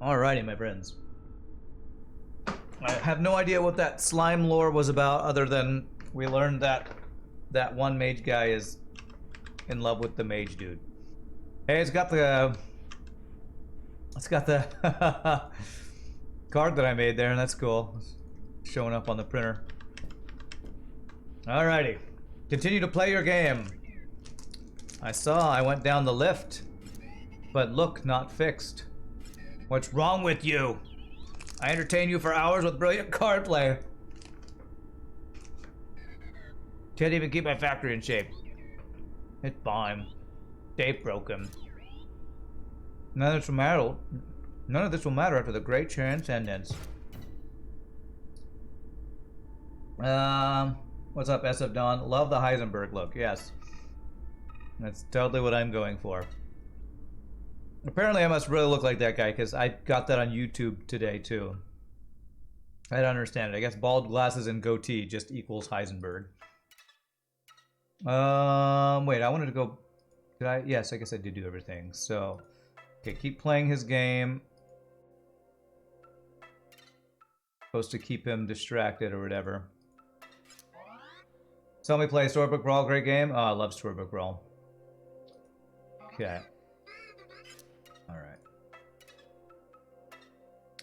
Alrighty, my friends. I have no idea what that slime lore was about, other than we learned that that one mage guy is in love with the mage dude. Hey, it's got the card that I made there, and that's cool. It's showing up on the printer. Alrighty. Continue to play your game. I went down the lift, but look, not fixed. What's wrong with you? I entertain you for hours with brilliant card play. Can't even keep my factory in shape. It's fine. Dave broke him. None of this will matter after the great transcendence. What's up, SF Dawn? Love the Heisenberg look. Yes. That's totally what I'm going for. Apparently I must really look like that guy, because I got that on YouTube today, too. I don't understand it. I guess bald glasses and goatee just equals Heisenberg. Wait, I wanted to go... Did I? Yes, I guess I did do everything. So, okay, keep playing his game. Supposed to keep him distracted or whatever. Tell me play Storybook Brawl, great game. Oh, I love Storybook Brawl. Okay. Alright.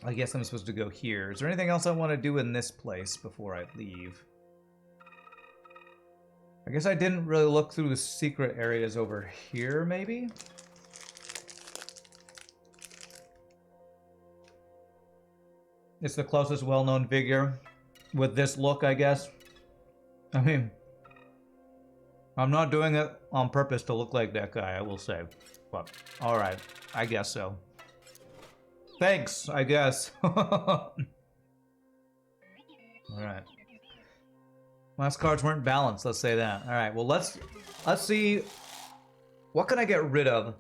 I guess I'm supposed to go here. Is there anything else I want to do in this place before I leave? I guess I didn't really look through the secret areas over here, maybe? It's the closest well-known figure with this look, I guess. I mean, I'm not doing it on purpose to look like that guy, I will say. But, alright, I guess so. Thanks, I guess. Alright. Last cards weren't balanced, let's say that. Alright, well let's see. What can I get rid of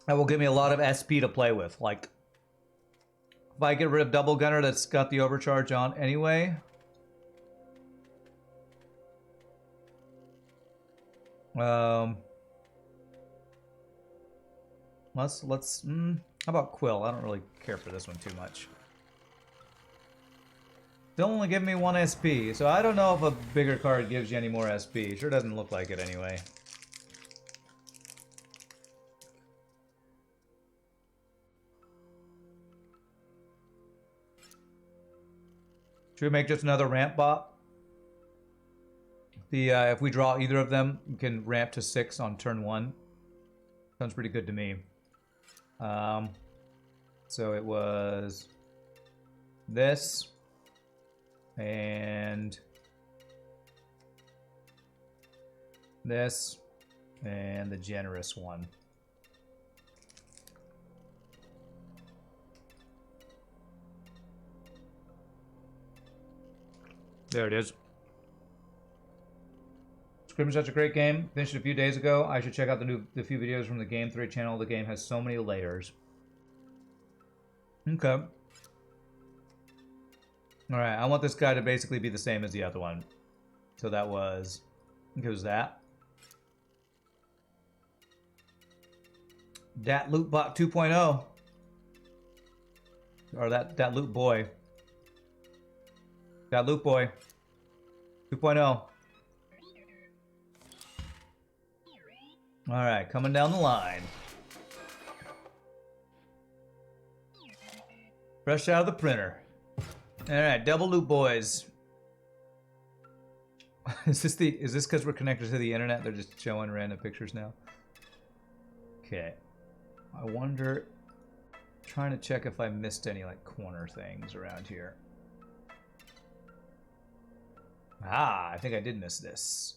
that will give me a lot of SP to play with? Like, if I get rid of Double Gunner that's got the overcharge on anyway. How about Quill? I don't really care for this one too much. They'll only give me 1 SP, so I don't know if a bigger card gives you any more SP. Sure doesn't look like it anyway. Should we make just another ramp bot? If we draw either of them, we can ramp to 6 on turn 1. Sounds pretty good to me. So it was this and this and the generous one. There it is. Inscryption is such a great game. Finished it a few days ago. I should check out the few videos from the Game Theorists channel. The game has so many layers. Okay. Alright, I want this guy to basically be the same as the other one. So that was... I think it was that. Dat Loot Bot 2.0. Or that Loot Boy. That Loot Boy 2.0. Alright, coming down the line. Fresh out of the printer. Alright, double loot boys. Is this because we're connected to the internet? They're just showing random pictures now. Okay. I wonder, trying to check if I missed any like corner things around here. Ah, I think I did miss this.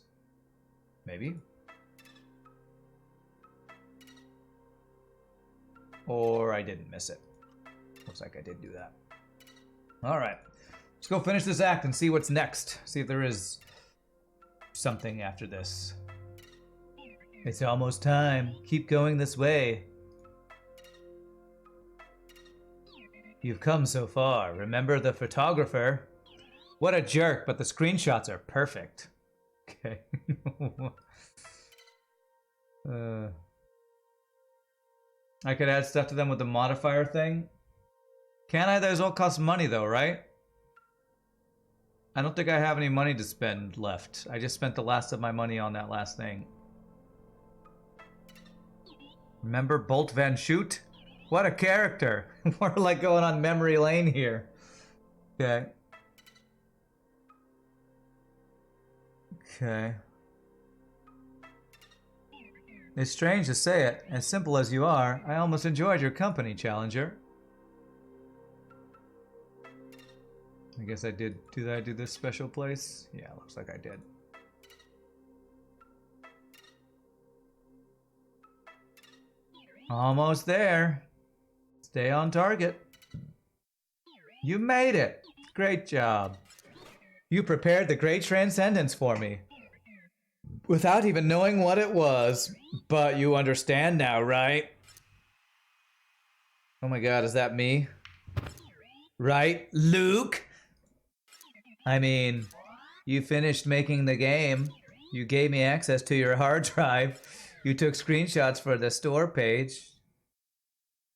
Maybe. Or I didn't miss it. Looks like I did do that. Alright. Let's go finish this act and see what's next. See if there is something after this. It's almost time. Keep going this way. You've come so far. Remember the photographer? What a jerk, but the screenshots are perfect. Okay. I could add stuff to them with the modifier thing. Can I? Those all cost money though, right? I don't think I have any money to spend left. I just spent the last of my money on that last thing. Remember Bolt Van Shoot? What a character! We're like going on memory lane here. Okay. Okay. It's strange to say it. As simple as you are, I almost enjoyed your company, Challenger. I guess I did. Did I do this special place? Yeah, looks like I did. Almost there. Stay on target. You made it. Great job. You prepared the great transcendence for me. Without even knowing what it was. But you understand now, right? Oh my god, is that me? Right, Luke? I mean, you finished making the game. You gave me access to your hard drive. You took screenshots for the store page.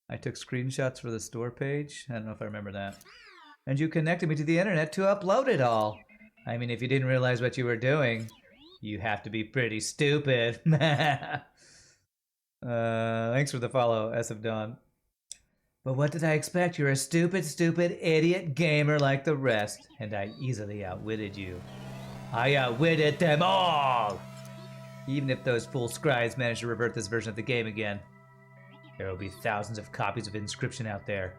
I took screenshots for the store page? I don't know if I remember that. And you connected me to the internet to upload it all. I mean, if you didn't realize what you were doing, you have to be pretty stupid. Thanks for the follow, S of Dawn. But what did I expect? You're a stupid, stupid, idiot gamer like the rest. And I easily outwitted you. I outwitted them all! Even if those fool scribes manage to revert this version of the game again, there will be thousands of copies of Inscryption out there.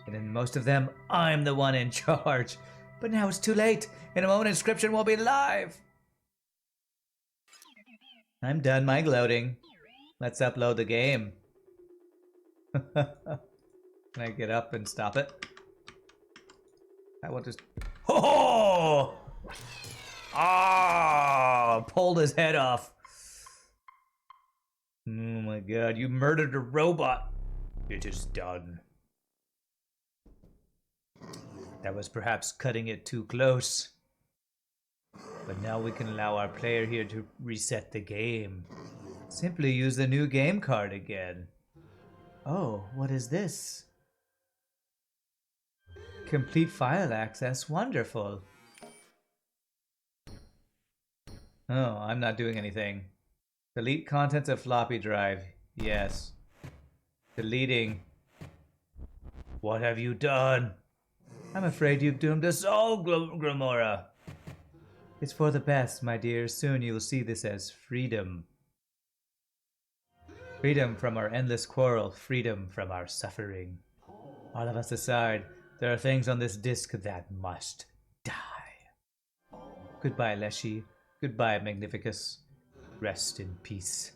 And in most of them, I'm the one in charge. But now it's too late. In a moment, Inscryption will be live. I'm done my gloating. Let's upload the game. Can I get up and stop it? I will just... Oh! Ah! Pulled his head off. Oh my god, you murdered a robot. It is done. That was perhaps cutting it too close. But now we can allow our player here to reset the game. Simply use the new game card again. Oh, what is this? Complete file access, wonderful. Oh, I'm not doing anything. Delete contents of floppy drive, yes. Deleting. What have you done? I'm afraid you've doomed us all, Grimora. It's for the best, my dear. Soon you'll see this as freedom. Freedom from our endless quarrel, freedom from our suffering. All of us aside, there are things on this disc that must die. Goodbye, Leshy. Goodbye, Magnificus. Rest in peace.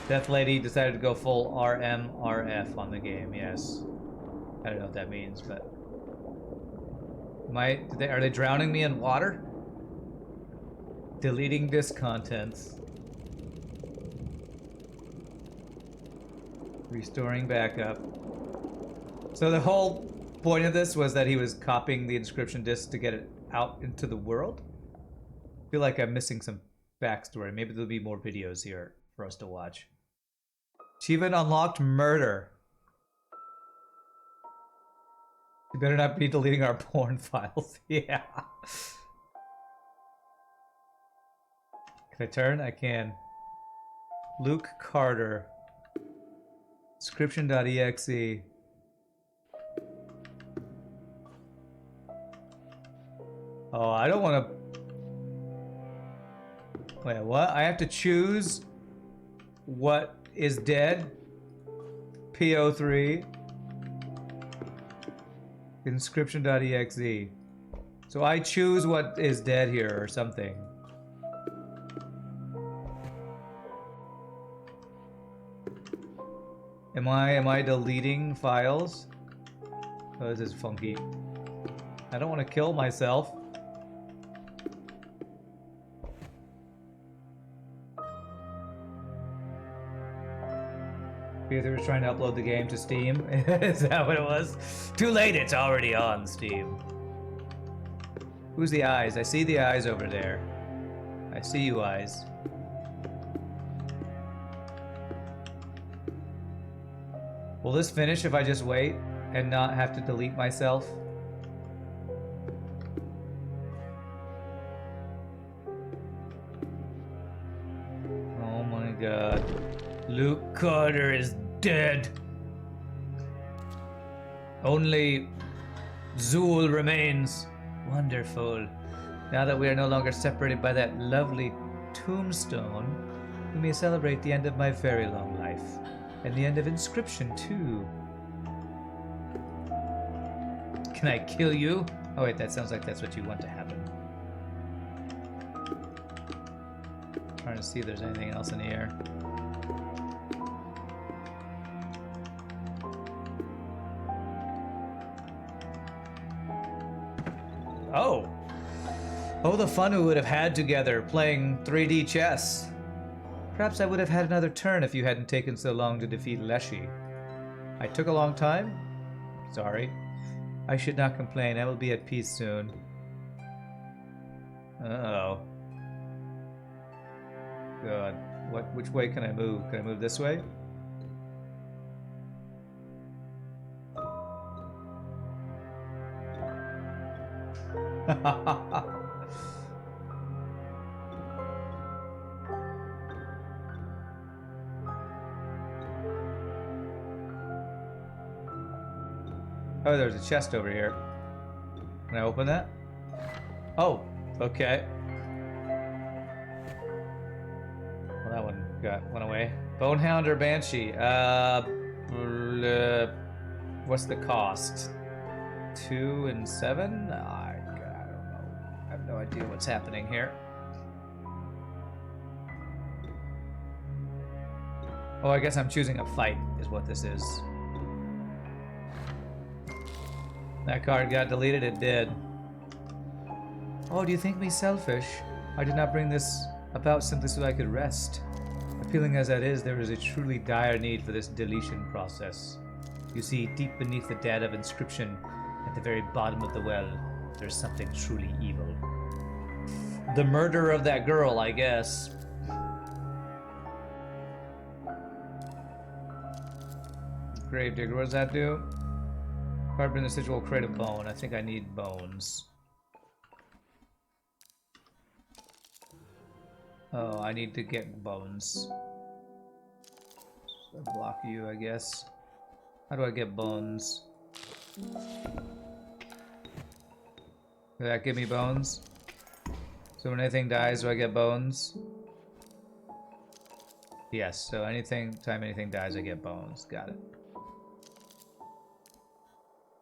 Death Lady decided to go full RMRF on the game, yes. I don't know what that means, but... Are they drowning me in water? Deleting disc contents. Restoring backup. So the whole point of this was that he was copying the Inscryption disc to get it out into the world? I feel like I'm missing some backstory. Maybe there'll be more videos here for us to watch. Achievement unlocked, murder. You better not be deleting our porn files. Yeah. Can I turn? I can. Luke Carter. Inscryption.exe. Oh, I don't want to... Wait, what? I have to choose what is dead? PO3. Inscryption.exe. So I choose what is dead here or something. Am I deleting files? Oh, this is funky. I don't want to kill myself. Because they were trying to upload the game to Steam. Is that what it was? Too late, it's already on Steam. Who's the eyes? I see the eyes over there. I see you, eyes. Will this finish if I just wait and not have to delete myself? Oh my god. Luke Carter is dead. Only Zool remains. Wonderful. Now that we are no longer separated by that lovely tombstone, we may celebrate the end of my very long life. And the end of Inscryption, too. Can I kill you? Oh wait, that sounds like that's what you want to happen. Trying to see if there's anything else in here. Oh! Oh, the fun we would have had together playing 3D chess. Perhaps I would have had another turn if you hadn't taken so long to defeat Leshy. I took a long time? Sorry. I should not complain. I will be at peace soon. Uh-oh. God. Which way can I move? Can I move this way? Oh, there's a chest over here. Can I open that? Oh, okay. Well, that one went away. Bonehound or Banshee? What's the cost? 2 and 7? I don't know. I have no idea what's happening here. Oh, I guess I'm choosing a fight, is what this is. That card got deleted, it did. Oh, do you think me selfish? I did not bring this about simply so I could rest. Appealing as that is, there is a truly dire need for this deletion process. You see, deep beneath the dead of Inscryption, at the very bottom of the well, there's something truly evil. The murder of that girl, I guess. Gravedigger, what does that do? Card in the sigil will create a bone. I think I need bones. Oh, I need to get bones. So block you, I guess. How do I get bones? Did that give me bones? So when anything dies, do I get bones? Yes, so time anything dies, I get bones. Got it.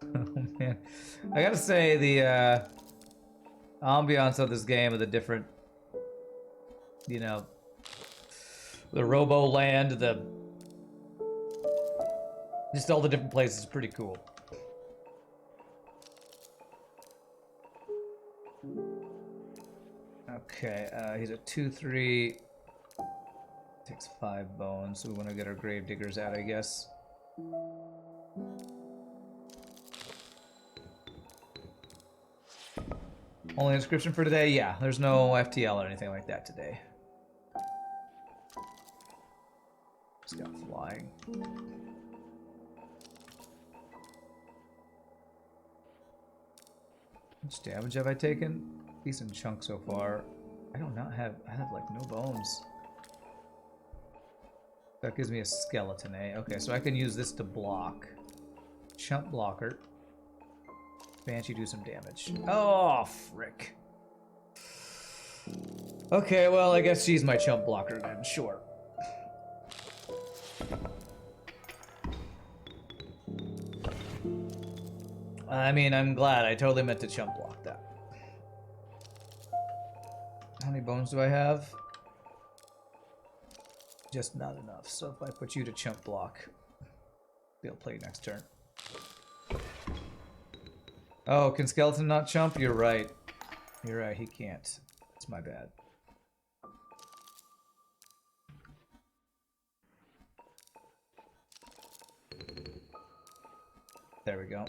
Oh man. I gotta say, the ambiance of this game with the different, you know, the Robo Land, just all the different places is pretty cool. Okay, he's a 2/3. Takes 5 bones, so we want to get our Gravediggers out, I guess. Only Inscryption for today? Yeah, there's no FTL or anything like that today. Just got flying. How much damage have I taken? Decent chunk so far. I have like no bones. That gives me a skeleton, eh? Okay, so I can use this to block. Chump blocker. Banshee do some damage. Oh, frick. Okay, well, I guess she's my chump blocker then, sure. I mean, I'm glad. I totally meant to chump block that. How many bones do I have? Just not enough. So if I put you to chump block, they'll play next turn. Oh, can Skeleton not chump? You're right. You're right, he can't. It's my bad. There we go.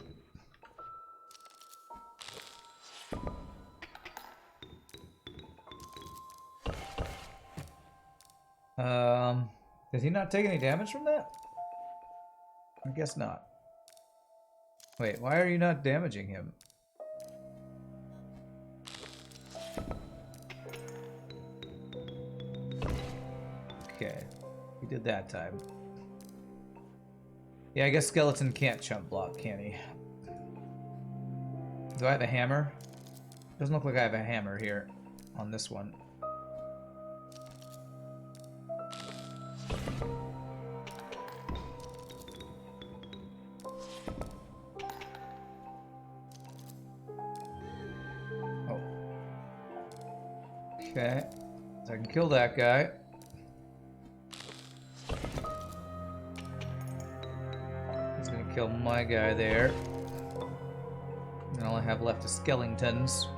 Did he not take any damage from that? I guess not. Wait, why are you not damaging him? Okay, he did that time. Yeah, I guess skeleton can't chump block, can he? Do I have a hammer? Doesn't look like I have a hammer here on this one. Oh. Okay. So I can kill that guy. He's gonna kill my guy there. And all I have left is skeletons.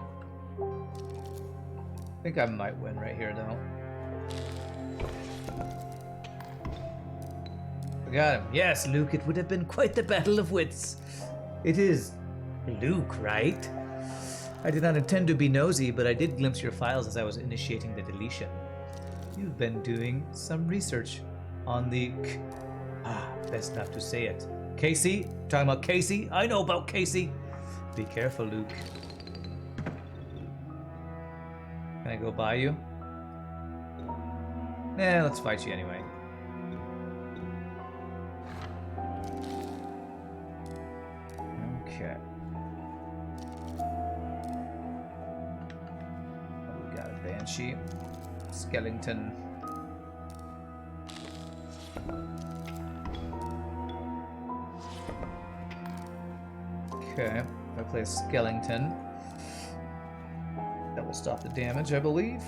I think I might win right here, though. I got him. Yes, Luke, it would have been quite the battle of wits. It is Luke, right? I did not intend to be nosy, but I did glimpse your files as I was initiating the deletion. You've been doing some research on the... best not to say it. Casey? Talking about Casey? I know about Casey. Be careful, Luke. Can I go by you? Nah, let's fight you anyway. Okay. We got a banshee. Skeleton. Okay. If I play a skeleton, that will stop the damage, I believe.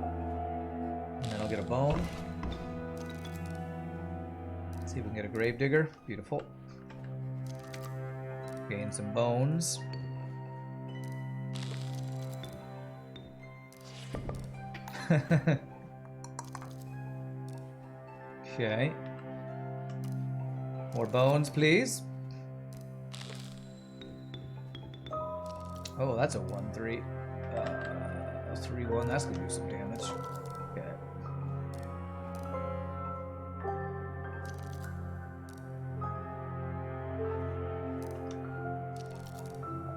And then I'll get a bone. Let's see if we can get a gravedigger. Beautiful. Gain some bones. Okay. More bones, please. Oh, that's a 1-3. 3-1. That's gonna do some damage. Okay.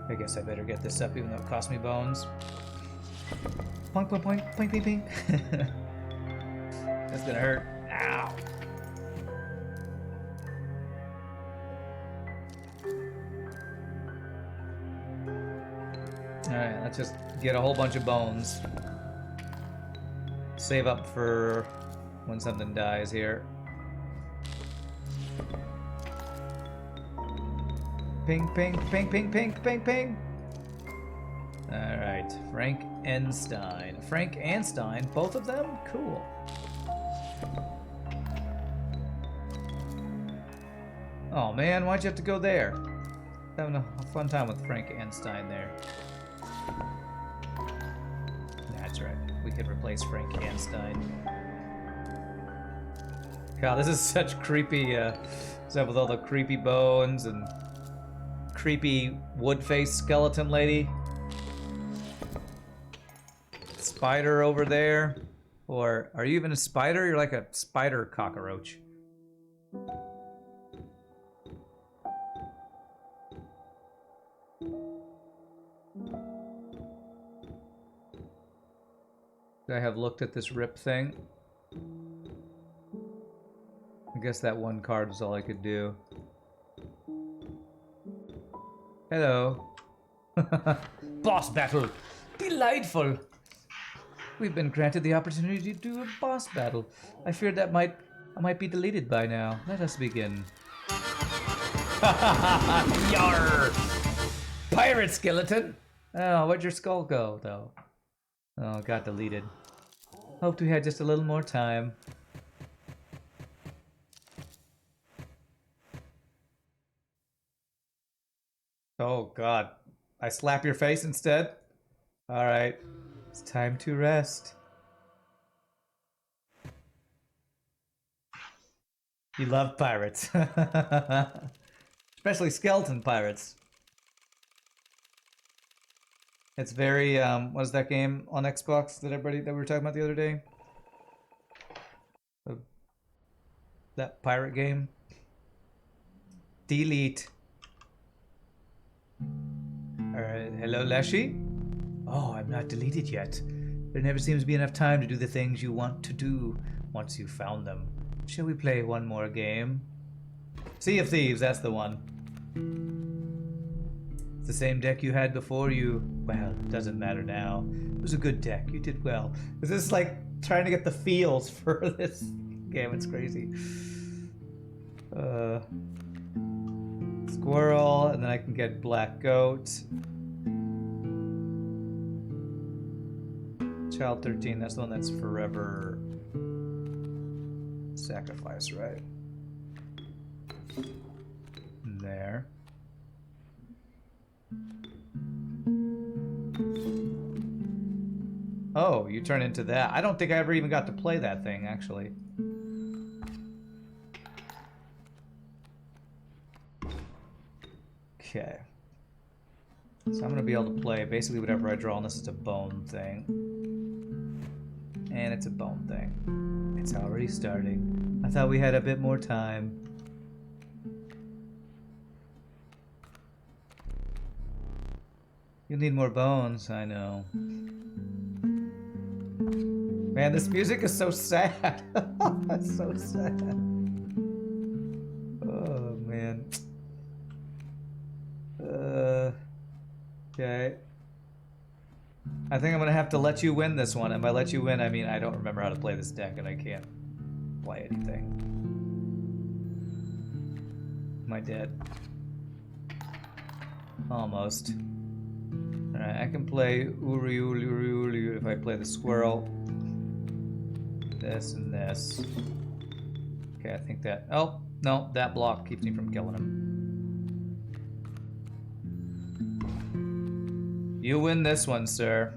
I guess I better get this up, even though it cost me bones. Poink, poink, poink, poink, poink, poink. That's gonna hurt. Ow. Alright, let's just get a whole bunch of bones. Save up for when something dies here. Ping, ping, ping, ping, ping, ping, ping. Alright, Frank Einstein. Frank Einstein, both of them? Cool. Oh man, why'd you have to go there? Having a fun time with Frank Einstein there. That's right. We could replace Frank Einstein. God, this is such creepy stuff with all the creepy bones and creepy wood-faced skeleton lady. Spider over there. Or are you even a spider? You're like a spider cockroach. I have looked at this rip thing. I guess that one card was all I could do. Hello. Boss battle. Delightful. We've been granted the opportunity to do a boss battle. I feared that I might be deleted by now. Let us begin. Yarr! Pirate skeleton! Oh, where'd your skull go, though? Oh, it got deleted. Hoped we had just a little more time. Oh, God. I slap your face instead? Alright. It's time to rest. You love pirates. Especially skeleton pirates. It's very, what is that game on Xbox that we were talking about the other day? That pirate game? Delete. Hello, Leshy? Oh, I'm not deleted yet. There never seems to be enough time to do the things you want to do once you've found them. Shall we play one more game? Sea of Thieves, that's the one. It's the same deck you had before you... Well, it doesn't matter now. It was a good deck. You did well. This is like trying to get the feels for this game. It's crazy. Squirrel, and then I can get black goat. Child 13, that's the one that's forever sacrifice, right? There. Oh, you turn into that. I don't think I ever even got to play that thing, actually. Okay. So I'm going to be able to play basically whatever I draw, unless it's a bone thing. And it's a bone thing. It's already starting. I thought we had a bit more time. You'll need more bones, I know. Man, this music is so sad. It's so sad. Oh, man. Okay. I think I'm gonna have to let you win this one. And by let you win, I mean I don't remember how to play this deck and I can't play anything. Am I dead? Almost. Alright, I can play Uri if I play the squirrel. This and this. Okay, I think that... Oh, no, that block keeps me from killing him. You win this one, sir.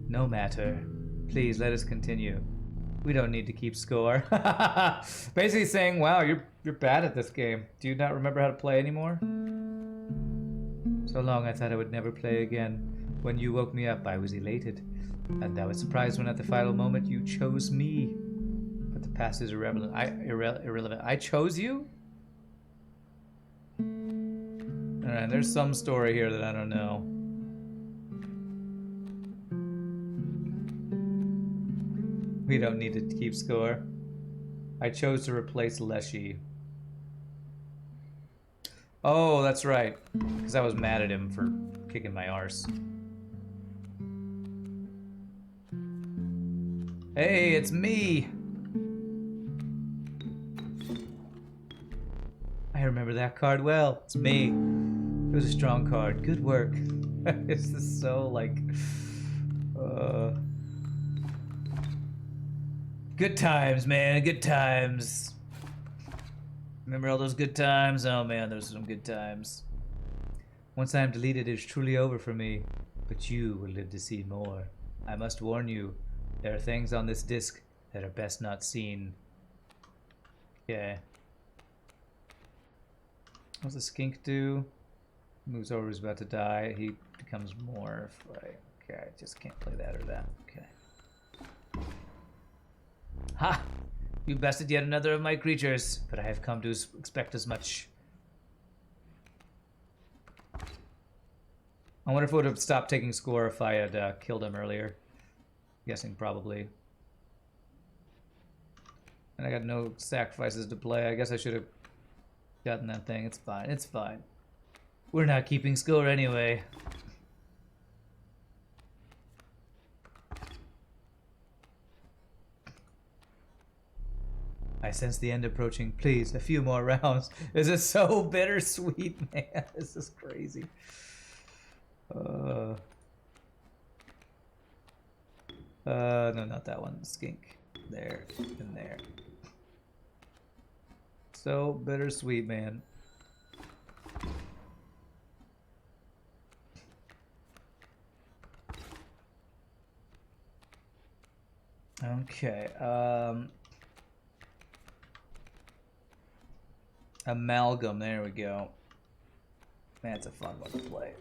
No matter. Please, let us continue. We don't need to keep score. Basically saying, wow, you're bad at this game. Do you not remember how to play anymore? So long I thought I would never play again. When you woke me up, I was elated. And I was surprised when at the final moment you chose me. But the past is irrelevant. Irrelevant. I chose you? Alright, there's some story here that I don't know. We don't need to keep score. I chose to replace Leshy. Oh, that's right. Because I was mad at him for kicking my arse. Hey, it's me! I remember that card well. It's me. It was a strong card. Good work. This is so, like... Good times, man. Good times. Remember all those good times? Oh, man, those are some good times. Once I am deleted, it is truly over for me. But you will live to see more. I must warn you. There are things on this disc that are best not seen. Okay. What's the skink do? Moves over, is about to die. He becomes more. Okay, I just can't play that or that. Okay. Ha! You bested yet another of my creatures, but I have come to expect as much. I wonder if it would have stopped taking score if I had killed him earlier. Guessing probably. And I got no sacrifices to play. I guess I should have gotten that thing. It's fine. It's fine. We're not keeping score anyway. I sense the end approaching. Please, a few more rounds. This is so bittersweet, man. This is crazy. No, not that one. Skink. There and there. So bittersweet, man. Okay. Amalgam. There we go. That's a fun one to play.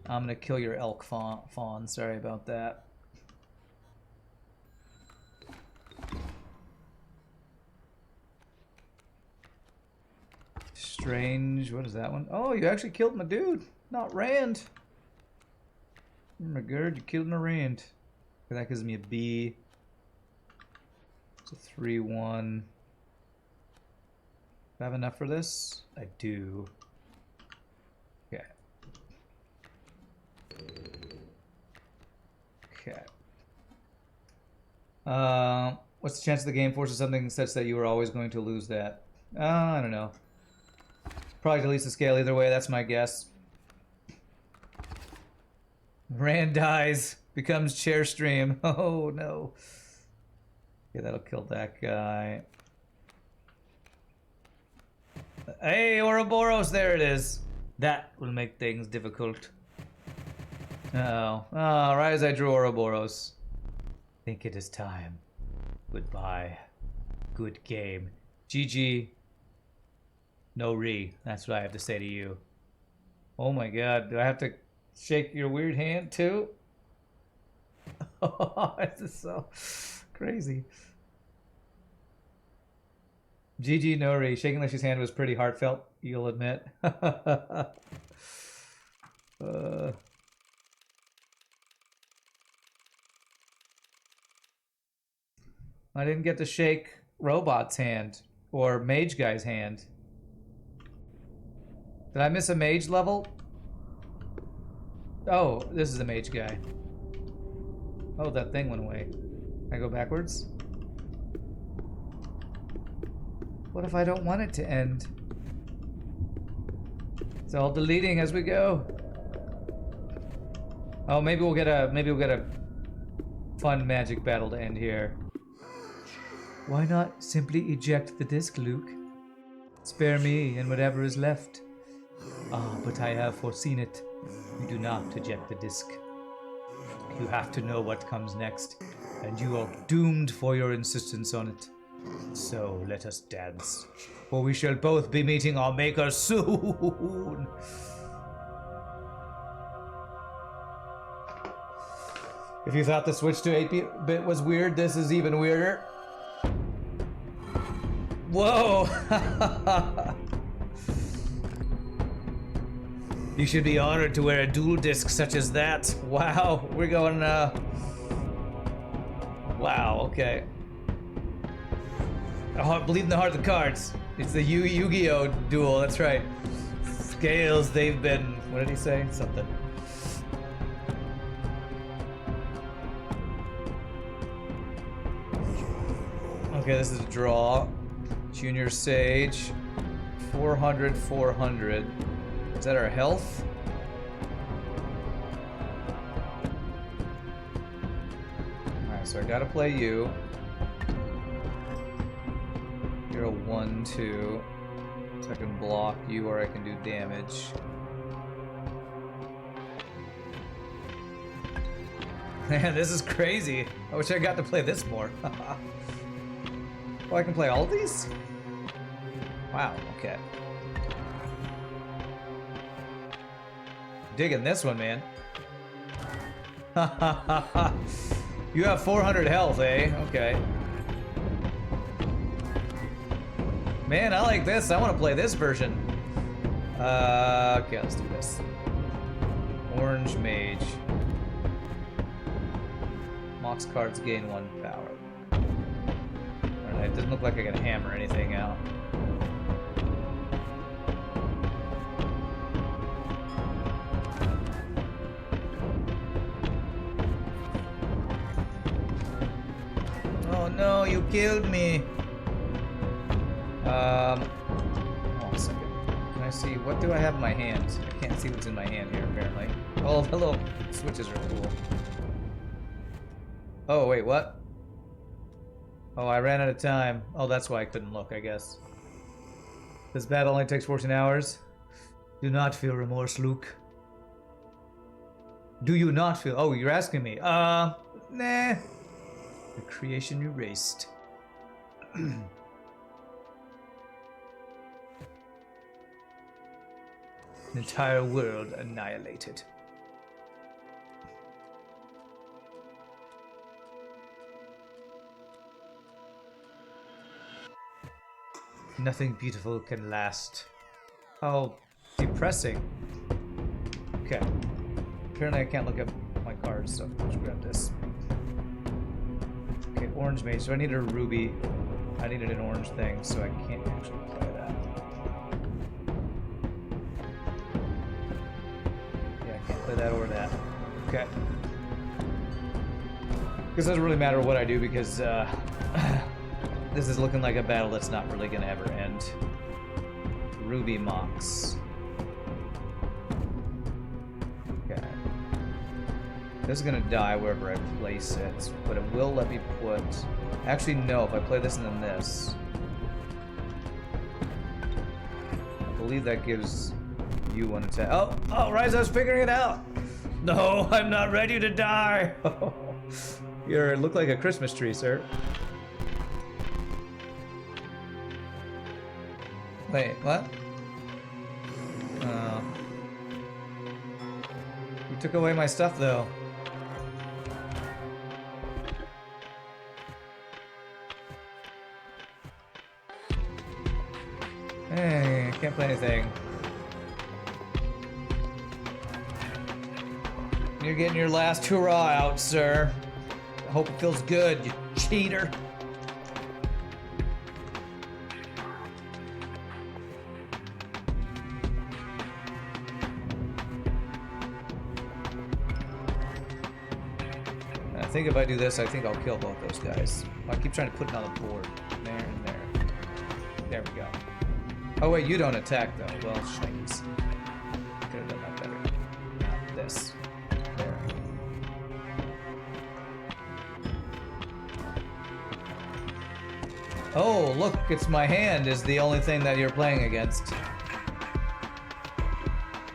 I'm gonna kill your elk fawn. Sorry about that. Strange. What is that one? Oh, you actually killed my dude. Not Rand. Oh my god, you killed my Rand. That gives me a B. It's a 3-1. Do I have enough for this? I do. Okay. Okay. What's the chance of the game forces something such that you were always going to lose that? I don't know. Probably deletes the scale either way, that's my guess. Rand dies, becomes chair stream. Oh no. Okay, that'll kill that guy. Hey, Ouroboros, there it is. That will make things difficult. Oh, right as I drew Ouroboros. Think it is time. Goodbye. Good game. GG. No re. That's what I have to say to you. Oh my god, do I have to shake your weird hand too? Oh, this is so crazy. GG Nori. Shaking Leishy's hand was pretty heartfelt, you'll admit. I didn't get to shake Robot's hand or Mage Guy's hand. Did I miss a mage level? Oh, this is a mage guy. Oh, that thing went away. Can I go backwards? What if I don't want it to end? It's all deleting as we go. Oh, maybe we'll get a fun magic battle to end here. Why not simply eject the disc, Luke? Spare me and whatever is left. Ah, but I have foreseen it. You do not eject the disc. You have to know what comes next, and you are doomed for your insistence on it. So let us dance, for we shall both be meeting our maker soon. If you thought the switch to 8-bit was weird, this is even weirder. Whoa! You should be honored to wear a dual disc such as that. Wow, we're going, wow, okay. Believe in the heart of the cards. It's the Yu-Gi-Oh! Duel, that's right. Scales, they've been... What did he say? Something. Okay, this is a draw. Junior Sage. 400, 400. Is that our health? Alright, so I gotta play you. You're a 1-2. So I can block you or I can do damage. Man, this is crazy. I wish I got to play this more. Oh, I can play all of these? Wow, okay. Digging this one, man. You have 400 health, eh? Okay. Man, I like this. I want to play this version. Okay, let's do this. Orange Mage. Mox cards gain 1 power. Alright, it doesn't look like I can hammer anything out. Oh no, you killed me! Hold on a second. Can I see, what do I have in my hand? I can't see what's in my hand here, apparently. Oh, the little switches are cool. Oh, wait, what? Oh, I ran out of time. Oh, that's why I couldn't look, I guess. This battle only takes 14 hours. Do not feel remorse, Luke. Do you not feel... Oh, you're asking me. Nah. The creation erased. An entire world annihilated. Nothing beautiful can last. How depressing. Okay. Apparently I can't look up my cards, so let's grab this. Okay, orange mage. So I needed a ruby. I needed an orange thing, so I can't actually play that. Yeah, I can't play that or that. Okay. Because it doesn't really matter what I do, because this is looking like a battle that's not really going to ever end. Ruby Mox. Okay. This is going to die wherever I place it, but it will let me put... Actually, no, if I play this and then this... I believe that gives you one attack. Oh, Rise, I was figuring it out! No, I'm not ready to die! You look like a Christmas tree, sir. Wait, what? You took away my stuff, though. Hey, I can't play anything. You're getting your last hurrah out, sir. I hope it feels good, you cheater. I think if I do this, I think I'll kill both those guys. I keep trying to put it on the board. There and there. There we go. Oh wait, you don't attack though. Well, shnikes. Could have done that better. Not this. There. Oh, look, it's my hand is the only thing that you're playing against.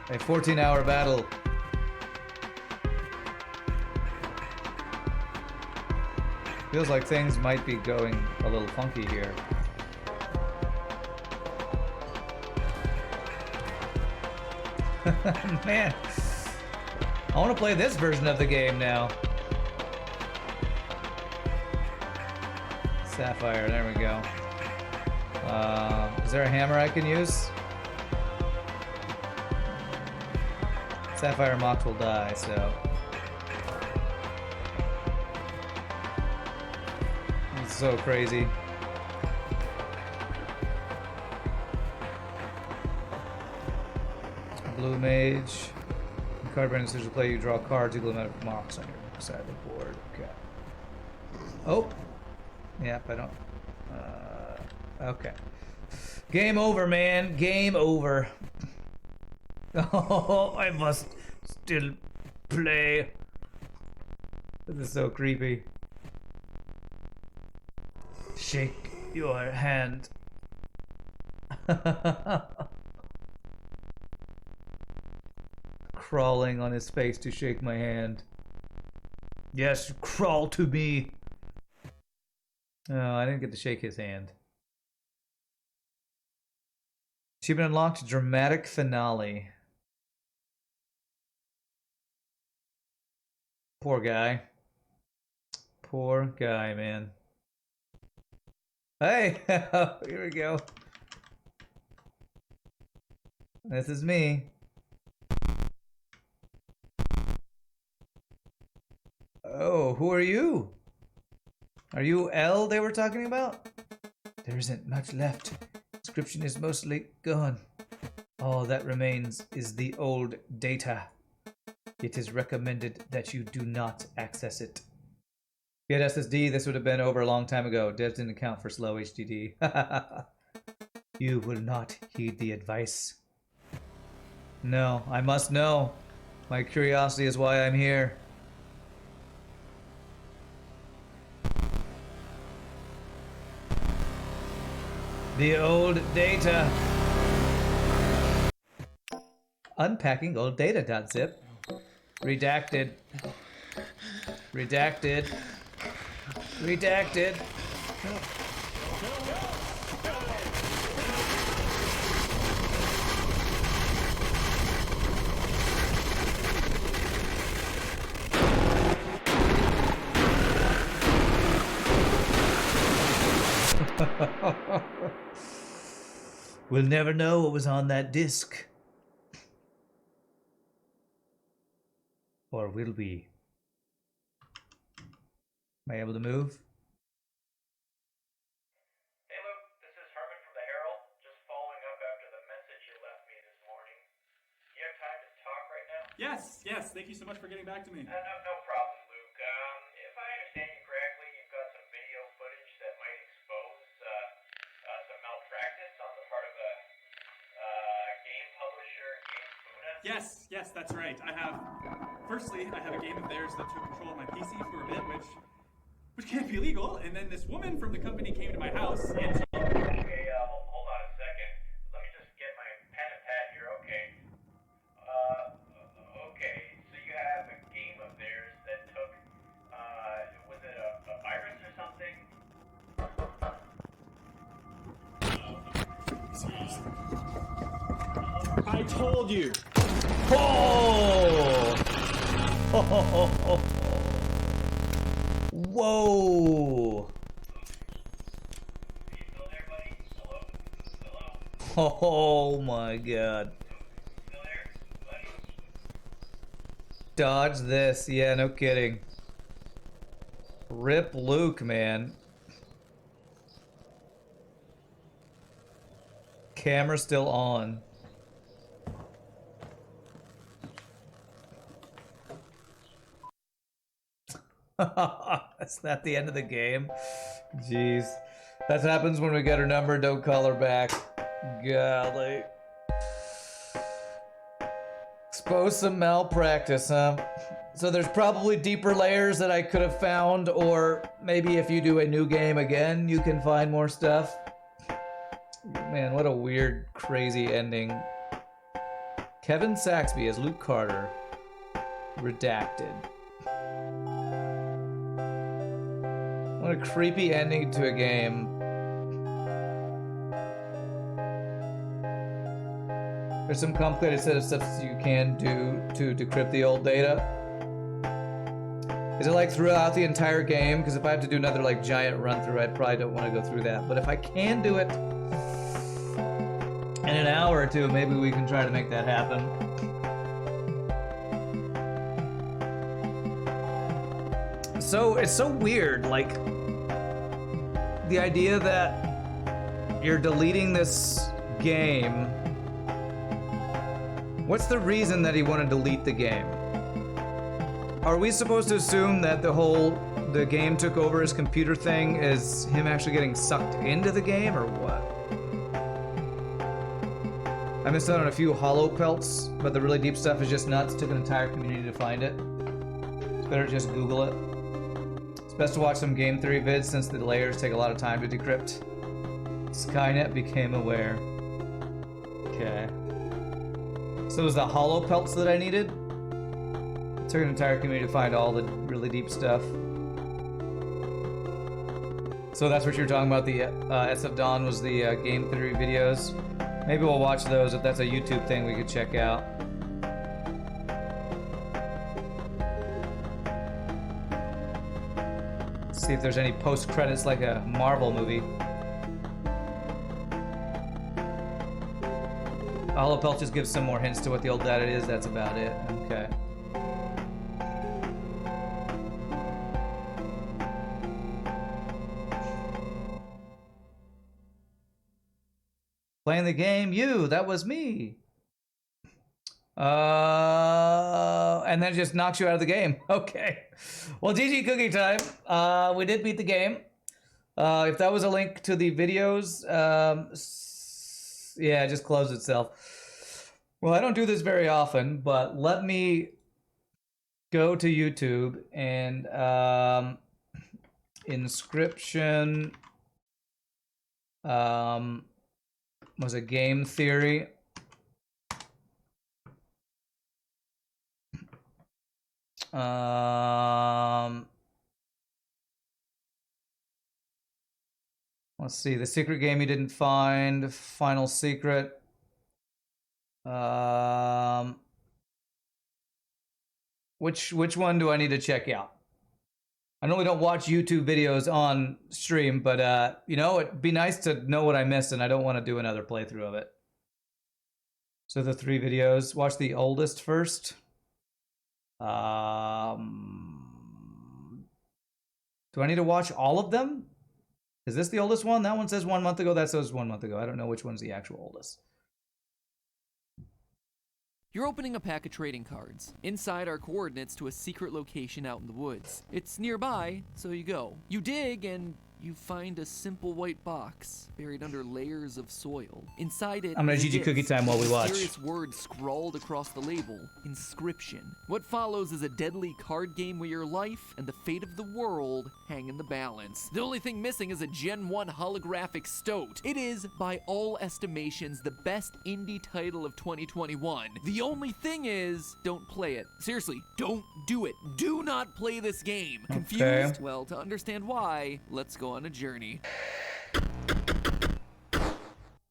A 14-hour battle. Feels like things might be going a little funky here. Man, I want to play this version of the game now. Sapphire, there we go. Is there a hammer I can use? Sapphire Mox will die, so... It's so crazy. Blue Mage. Card brand decision to play, you draw cards, you glue Mox on your side of the board. Okay. Oh! Yep, I don't... okay. Game over, man. Game over. Oh, I must still play. This is so creepy. Shake your hand. Crawling on his face to shake my hand. Yes, crawl to me. Oh, I didn't get to shake his hand. Achievement unlocked, dramatic finale. Poor guy. Poor guy, man. Hey, here we go. This is me. Oh, who are you? Are you L they were talking about? There isn't much left. Inscryption is mostly gone. All that remains is the old data. It is recommended that you do not access it. If you had SSD, this would have been over a long time ago. Devs didn't account for slow HDD. You will not heed the advice. No, I must know. My curiosity is why I'm here. The old data. Unpacking old data.zip. Redacted. Redacted. Redacted. We'll never know what was on that disc. Or will we? Am I able to move? Hey Luke, this is Herman from the Herald. Just following up after the message you left me this morning. Do you have time to talk right now? Yes. Thank you so much for getting back to me. No problem, Luke. If I understand you correctly, you've got some video footage that might expose some malpractice on the part of a game publisher, Game Theorists. Yes, that's right. Firstly, I have a game of theirs that took control of my PC for a bit, which can't be legal. And then this woman from the company came to my house, and she... Okay, hold on a second. Let me just get my pen and pad here. Okay. Okay, so you have a game of theirs that took, was it a virus or something? I told you! Oh! Whoa! Are you still there, buddy? Hello? Oh my god. Still there, buddy? Dodge this. Yeah, no kidding. Rip Luke, man. Camera still on. Is that the end of the game? Jeez. That happens when we get her number, don't call her back. Golly. Expose some malpractice, huh? So there's probably deeper layers that I could have found, or maybe if you do a new game again, you can find more stuff. Man, what a weird, crazy ending. Kevin Saxby as Luke Carter. Redacted. What a creepy ending to a game. There's some complicated set of stuff you can do to decrypt the old data. Is it like throughout the entire game? Because if I have to do another like giant run through, I probably don't want to go through that. But if I can do it in an hour or two, maybe we can try to make that happen. So it's so weird, like the idea that you're deleting this game. What's the reason that he wanted to delete the game? Are we supposed to assume that the game took over his computer thing is him actually getting sucked into the game, or what? I missed out on a few hollow pelts, but the really deep stuff is just nuts. Took an entire community to find it. It's better to just Google it. It's best to watch some game theory vids since the layers take a lot of time to decrypt. Skynet became aware. Okay. So it was the hollow pelts that I needed? It took an entire community to find all the really deep stuff. So that's what you're talking about, the SF Dawn was the game theory videos. Maybe we'll watch those if that's a YouTube thing we could check out. See if there's any post-credits like a Marvel movie. Hollow Pelt just gives some more hints to what the old data is, that's about it. Okay. Playing the game, that was me. And then it just knocks you out of the game. Okay. Well, GG cookie time. We did beat the game. If that was a link to the videos, yeah, it just closed itself. Well, I don't do this very often, but let me go to YouTube and Inscryption was a game theory. Let's see, the secret game you didn't find, final secret. Which one do I need to check out? I normally don't watch YouTube videos on stream, but you know, it'd be nice to know what I missed, and I don't want to do another playthrough of it. So the 3 videos. Watch the oldest first. Do I need to watch all of them? Is this the oldest one? That one says 1 month ago. That says 1 month ago. I don't know which one's the actual oldest. You're opening a pack of trading cards. Inside are coordinates to a secret location out in the woods. It's nearby, so you go. You dig and you find a simple white box buried under layers of soil. Inside it, I'm gonna is GG cookie time while we watch. Mysterious word scrawled across the label: Inscryption. What follows is a deadly card game where your life and the fate of the world hang in the balance. The only thing missing is a Gen 1 holographic stoat. It is, by all estimations, the best indie title of 2021. The only thing is, don't play it. Seriously, don't do it. Do not play this game. Confused? Okay. Well, to understand why, let's go on a journey.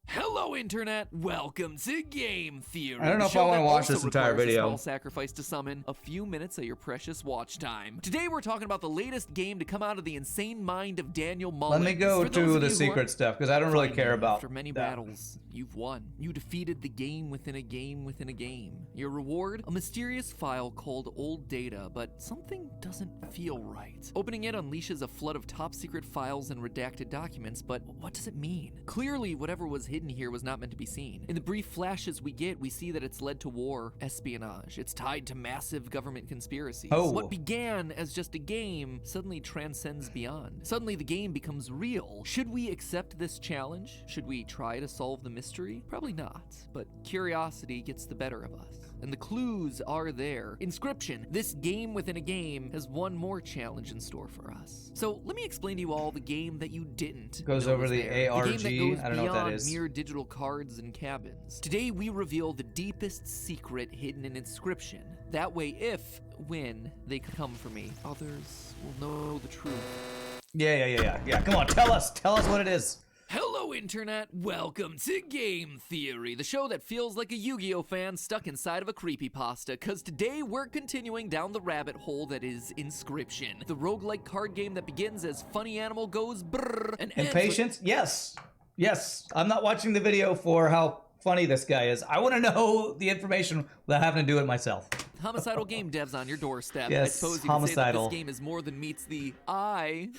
Hello, Internet. Welcome to Game Theory. I don't know the if show I want to that watch also this entire requires a video. small sacrifice to summon a few minutes of your precious watch time. Today, we're talking about the latest game to come out of the insane mind of Daniel Mullins. Let me go For those to of the you who are secret stuff, because I don't really care about After many that. battles, you've won. You defeated the game within a game within a game. Your reward? A mysterious file called Old Data, but something doesn't feel right. Opening it unleashes a flood of top secret files and redacted documents, but what does it mean? Clearly, whatever was hidden here was not meant to be seen. In the brief flashes we get, we see that it's led to war, espionage. It's tied to massive government conspiracies. Oh. What began as just a game suddenly transcends beyond. Suddenly the game becomes real. Should we accept this challenge? Should we try to solve the mystery? Probably not, but curiosity gets the better of us. And the clues are there. Inscryption, this game within a game, has one more challenge in store for us. So let me explain to you all the game that you didn't Goes know over was the there. ARG. The game that goes I don't know what that beyond is. mere digital cards and cabins. Today we reveal the deepest secret hidden in Inscryption. That way, when they come for me, others will know the truth. Yeah. Come on, tell us what it is. Hello, Internet. Welcome to Game Theory, the show that feels like a Yu-Gi-Oh fan stuck inside of a creepypasta, cause today we're continuing down the rabbit hole that is Inscryption, the roguelike card game that begins as funny animal goes brrr and ends with Impatience? Yes. I'm not watching the video for how funny this guy is. I want to know the information without having to do it myself. homicidal game devs on your doorstep. I Yes, suppose you homicidal. could say that this game is more than meets the eye.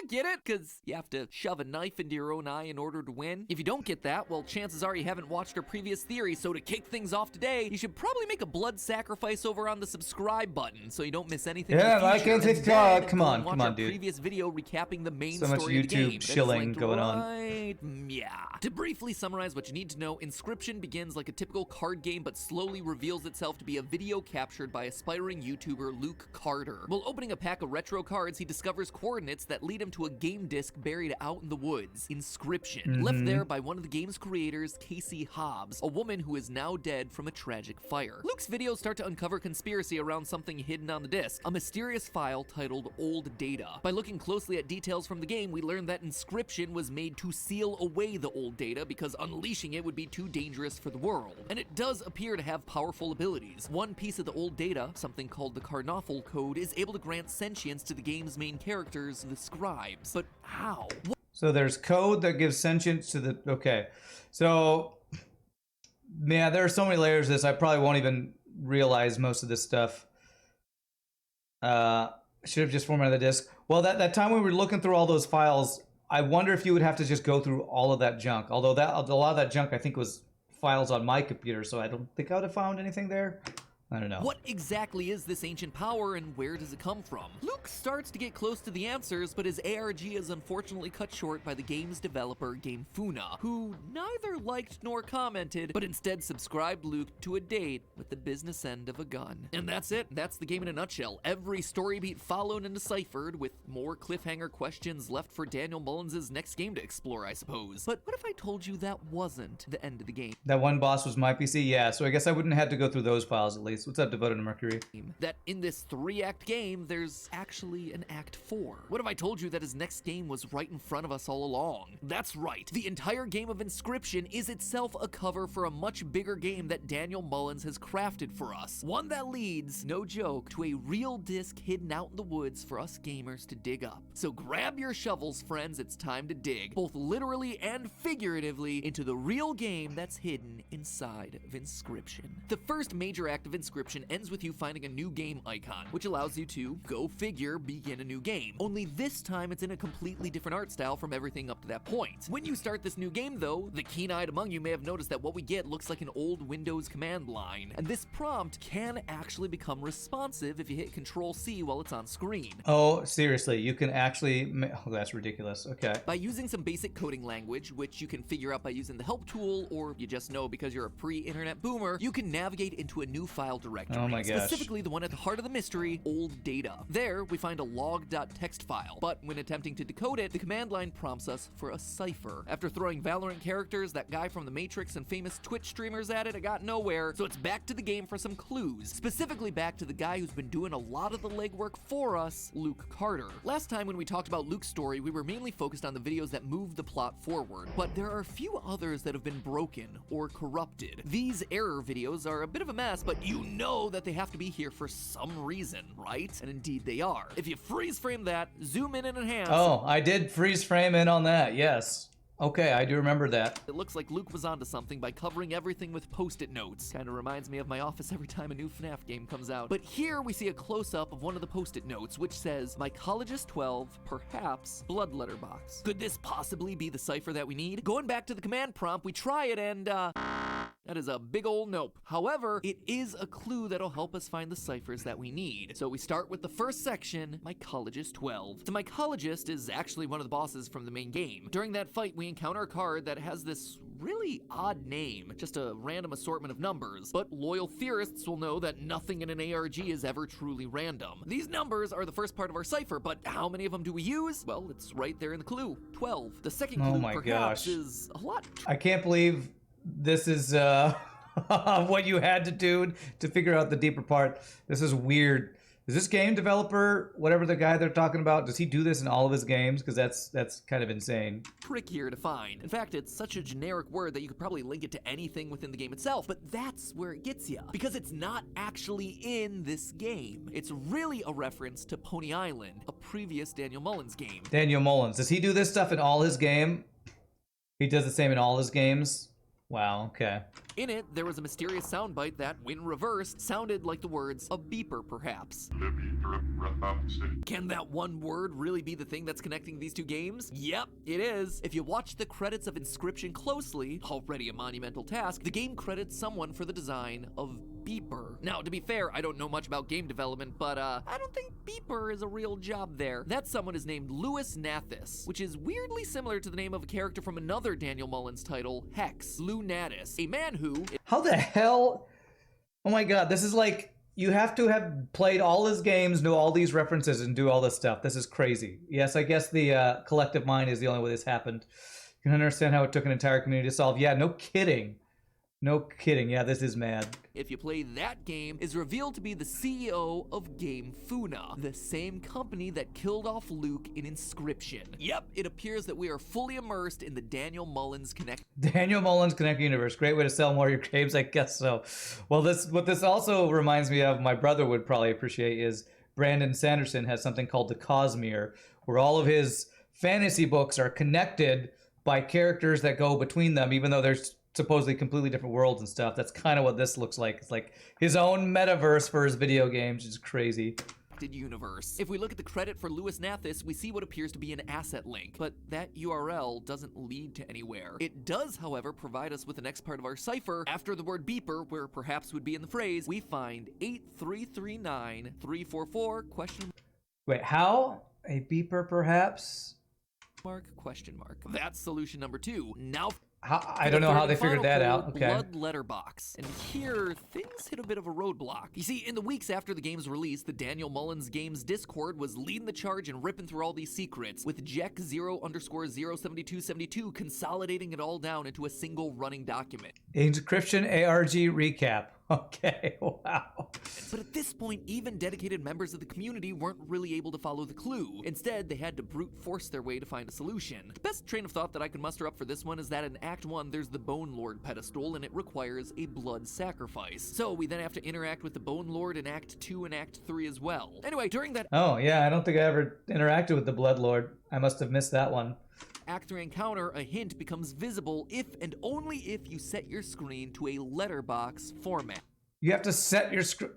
Get it? Because you have to shove a knife into your own eye in order to win. If you don't get that, well, chances are you haven't watched our previous theory, so to kick things off today, you should probably make a blood sacrifice over on the subscribe button so you don't miss anything in Yeah, the like future. and And subscribe. then Come go on, and watch come on, our dude. previous video recapping the main So much story of the game. YouTube That's shilling linked going on. right, yeah. To briefly summarize what you need to know, Inscryption begins like a typical card game, but slowly reveals itself to be a video captured by aspiring YouTuber Luke Carter. While opening a pack of retro cards, he discovers coordinates that lead him to a game disc buried out in the woods. Inscryption, left there by one of the game's creators, Casey Hobbs, a woman who is now dead from a tragic fire. Luke's videos start to uncover conspiracy around something hidden on the disc, a mysterious file titled Old Data. By looking closely at details from the game, we learn that Inscryption was made to seal away the old data because unleashing it would be too dangerous for the world. And it does appear to have powerful abilities. One piece of the old data, something called the Carnoffel Code, is able to grant sentience to the game's main characters, the scribes. But how? So there's code that gives sentience to the... Okay. So, yeah, there are so many layers to this, I probably won't even realize most of this stuff. Should have just formatted the disk. Well, that time we were looking through all those files, I wonder if you would have to just go through all of that junk. Although a lot of that junk, I think, was files on my computer, so I don't think I would have found anything there. I don't know. What exactly is this ancient power and where does it come from? Luke starts to get close to the answers, but his ARG is unfortunately cut short by the game's developer, Game Funa, who neither liked nor commented, but instead subscribed Luke to a date with the business end of a gun. And that's it. That's the game in a nutshell. Every story beat followed and deciphered, with more cliffhanger questions left for Daniel Mullins' next game to explore, I suppose. But what if I told you that wasn't the end of the game? That one boss was my PC? Yeah, so I guess I wouldn't have to go through those files at least. please. What's up, Devoted to Mercury? That in this 3-act game, there's actually an Act 4. What if I told you that his next game was right in front of us all along? That's right, the entire game of Inscryption is itself a cover for a much bigger game that Daniel Mullins has crafted for us. One that leads, no joke, to a real disc hidden out in the woods for us gamers to dig up. So grab your shovels, friends, it's time to dig, both literally and figuratively, into the real game that's hidden inside of Inscryption. The first major act of Inscryption ends with you finding a new game icon, which allows you to, go figure, begin a new game. Only this time it's in a completely different art style from everything up to that point. When you start this new game though, the keen-eyed among you may have noticed that what we get looks like an old Windows command line, and this prompt can actually become responsive if you hit Control-C while it's on screen. Oh, seriously, you can actually... Oh, that's ridiculous. Okay. By using some basic coding language, which you can figure out by using the help tool, or you just know because you're a pre-internet boomer, you can navigate into a new file directory. Oh my gosh. Specifically the one at the heart of the mystery, old data. There, we find a log.txt file, but when attempting to decode it, the command line prompts us for a cipher. After throwing Valorant characters, that guy from The Matrix, and famous Twitch streamers at it, I got nowhere, so it's back to the game for some clues. Specifically back to the guy who's been doing a lot of the legwork for us, Luke Carter. Last time when we talked about Luke's story, we were mainly focused on the videos that moved the plot forward, but there are a few others that have been broken or corrupted. These error videos are a bit of a mess, but you know that they have to be here for some reason, right? And indeed they are. If you freeze frame that, zoom in and enhance. Oh, I did freeze frame in on that, yes. Okay, I do remember that. It looks like Luke was onto something by covering everything with post-it notes. Kinda reminds me of my office every time a new FNAF game comes out. But here we see a close-up of one of the post-it notes, which says, Mycologist 12, perhaps blood letter box. Could this possibly be the cipher that we need? Going back to the command prompt, we try it and, that is a big ol' nope. However, it is a clue that'll help us find the ciphers that we need. So we start with the first section, Mycologist 12. The Mycologist is actually one of the bosses from the main game. During that fight, we encounter a card that has this really odd name, just a random assortment of numbers, but loyal theorists will know that nothing in an ARG is ever truly random. These numbers are the first part of our cipher, but how many of them do we use? Well, it's right there in the clue, 12. The second clue, perhaps, is a lot. I can't believe this is what you had to do to figure out the deeper part. This is weird. Is this game developer, whatever the guy they're talking about, does he do this in all of his games? Because that's kind of insane. Trickier to find. In fact, it's such a generic word that you could probably link it to anything within the game itself, but that's where it gets you. Because it's not actually in this game. It's really a reference to Pony Island, a previous Daniel Mullins game. Daniel Mullins, does he do this stuff in all his game? He does the same in all his games? Wow, okay. In it, there was a mysterious soundbite that, when reversed, sounded like the words a beeper, perhaps. Can that one word really be the thing that's connecting these two games? Yep, it is. If you watch the credits of Inscryption closely, already a monumental task, the game credits someone for the design of beeper. Now, to be fair, I don't know much about game development, but I don't think beeper is a real job there. That someone is named Louis Nathis, which is weirdly similar to the name of a character from another Daniel Mullins title, Hex, Lou Natus, a man who... How the hell? Oh my god, this is like, you have to have played all his games, know all these references, and do all this stuff. This is crazy. Yes, I guess the collective mind is the only way this happened. You can understand how it took an entire community to solve. Yeah, no kidding. No kidding. Yeah, this is mad. If you play that game, is revealed to be the CEO of Game Funa, the same company that killed off Luke in Inscryption. Yep, it appears that we are fully immersed in the Daniel Mullins Connect. Daniel Mullins Connect Universe. Great way to sell more of your games, I guess so. Well, what this also reminds me of, my brother would probably appreciate, is Brandon Sanderson has something called the Cosmere, where all of his fantasy books are connected by characters that go between them, even though there's supposedly completely different worlds and stuff. That's kind of what this looks like. It's like his own metaverse for his video games. It's crazy. Universe. If we look at the credit for Louis Nathis, we see what appears to be an asset link, but that URL doesn't lead to anywhere. It does, however, provide us with the next part of our cipher. After the word beeper, where perhaps would be in the phrase, we find 8339344 question. Wait, how? A beeper, perhaps? Question mark. That's solution number 2. Now... I don't know how they figured that out. Okay. Blood letterbox. And here, things hit a bit of a roadblock. You see, in the weeks after the game's release, the Daniel Mullins Games Discord was leading the charge and ripping through all these secrets, with Jack0_07272 consolidating it all down into a single running document. Inscryption ARG recap. Okay, wow. But at this point, even dedicated members of the community weren't really able to follow the clue. Instead, they had to brute force their way to find a solution. The best train of thought that I can muster up for this one is that in Act 1, there's the Bone Lord pedestal, and it requires a blood sacrifice. So we then have to interact with the Bone Lord in Act 2 and Act 3 as well. Anyway, during that Oh, yeah, I don't think I ever interacted with the Blood Lord. I must have missed that one. Act 3 encounter, a hint becomes visible if and only if you set your screen to a letterbox format. You have to set your screen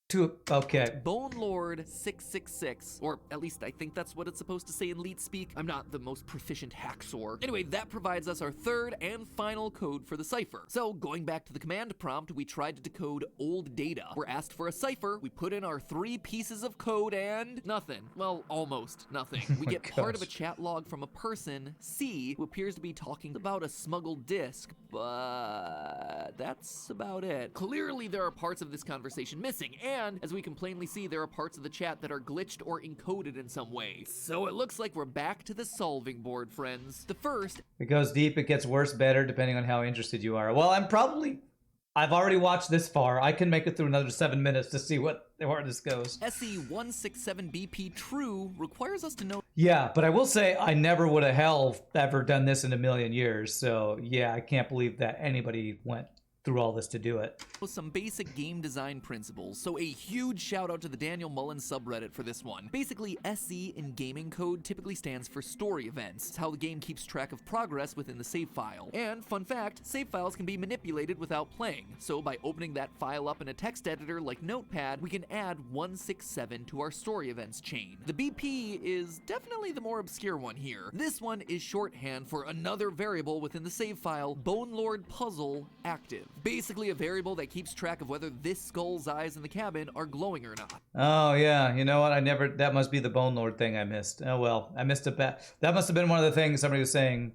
to... Okay. Bone Lord 666, or at least I think that's what it's supposed to say in leet speak. I'm not the most proficient hacksaw. Anyway, that provides us our third and final code for the cipher. So, going back to the command prompt, we tried to decode old data. We're asked for a cipher, we put in our 3 pieces of code, and nothing. Well, almost nothing. We get part of a chat log from a person, C, who appears to be talking about a smuggled disc, but that's about it. Clearly, there are parts of this conversation missing, and as we can plainly see, there are parts of the chat that are glitched or encoded in some way. So it looks like we're back to the solving board, friends. The first... It goes deep, it gets worse, better, depending on how interested you are. Well, I've already watched this far. I can make it through another 7 minutes to see where this goes. SE167BP true requires us to know... Yeah, but I will say I never would have ever done this in a million years. So yeah, I can't believe that anybody went through all this to do it. Some basic game design principles, so a huge shout out to the Daniel Mullins subreddit for this one. Basically, SE in gaming code typically stands for story events. It's how the game keeps track of progress within the save file. And, fun fact, save files can be manipulated without playing. So by opening that file up in a text editor like Notepad, we can add 167 to our story events chain. The BP is definitely the more obscure one here. This one is shorthand for another variable within the save file, Bone Lord Puzzle Active. Basically a variable that keeps track of whether this skull's eyes in the cabin are glowing or not. Oh yeah, you know what? That must be the Bone Lord thing I missed. Oh well, I missed that must have been one of the things somebody was saying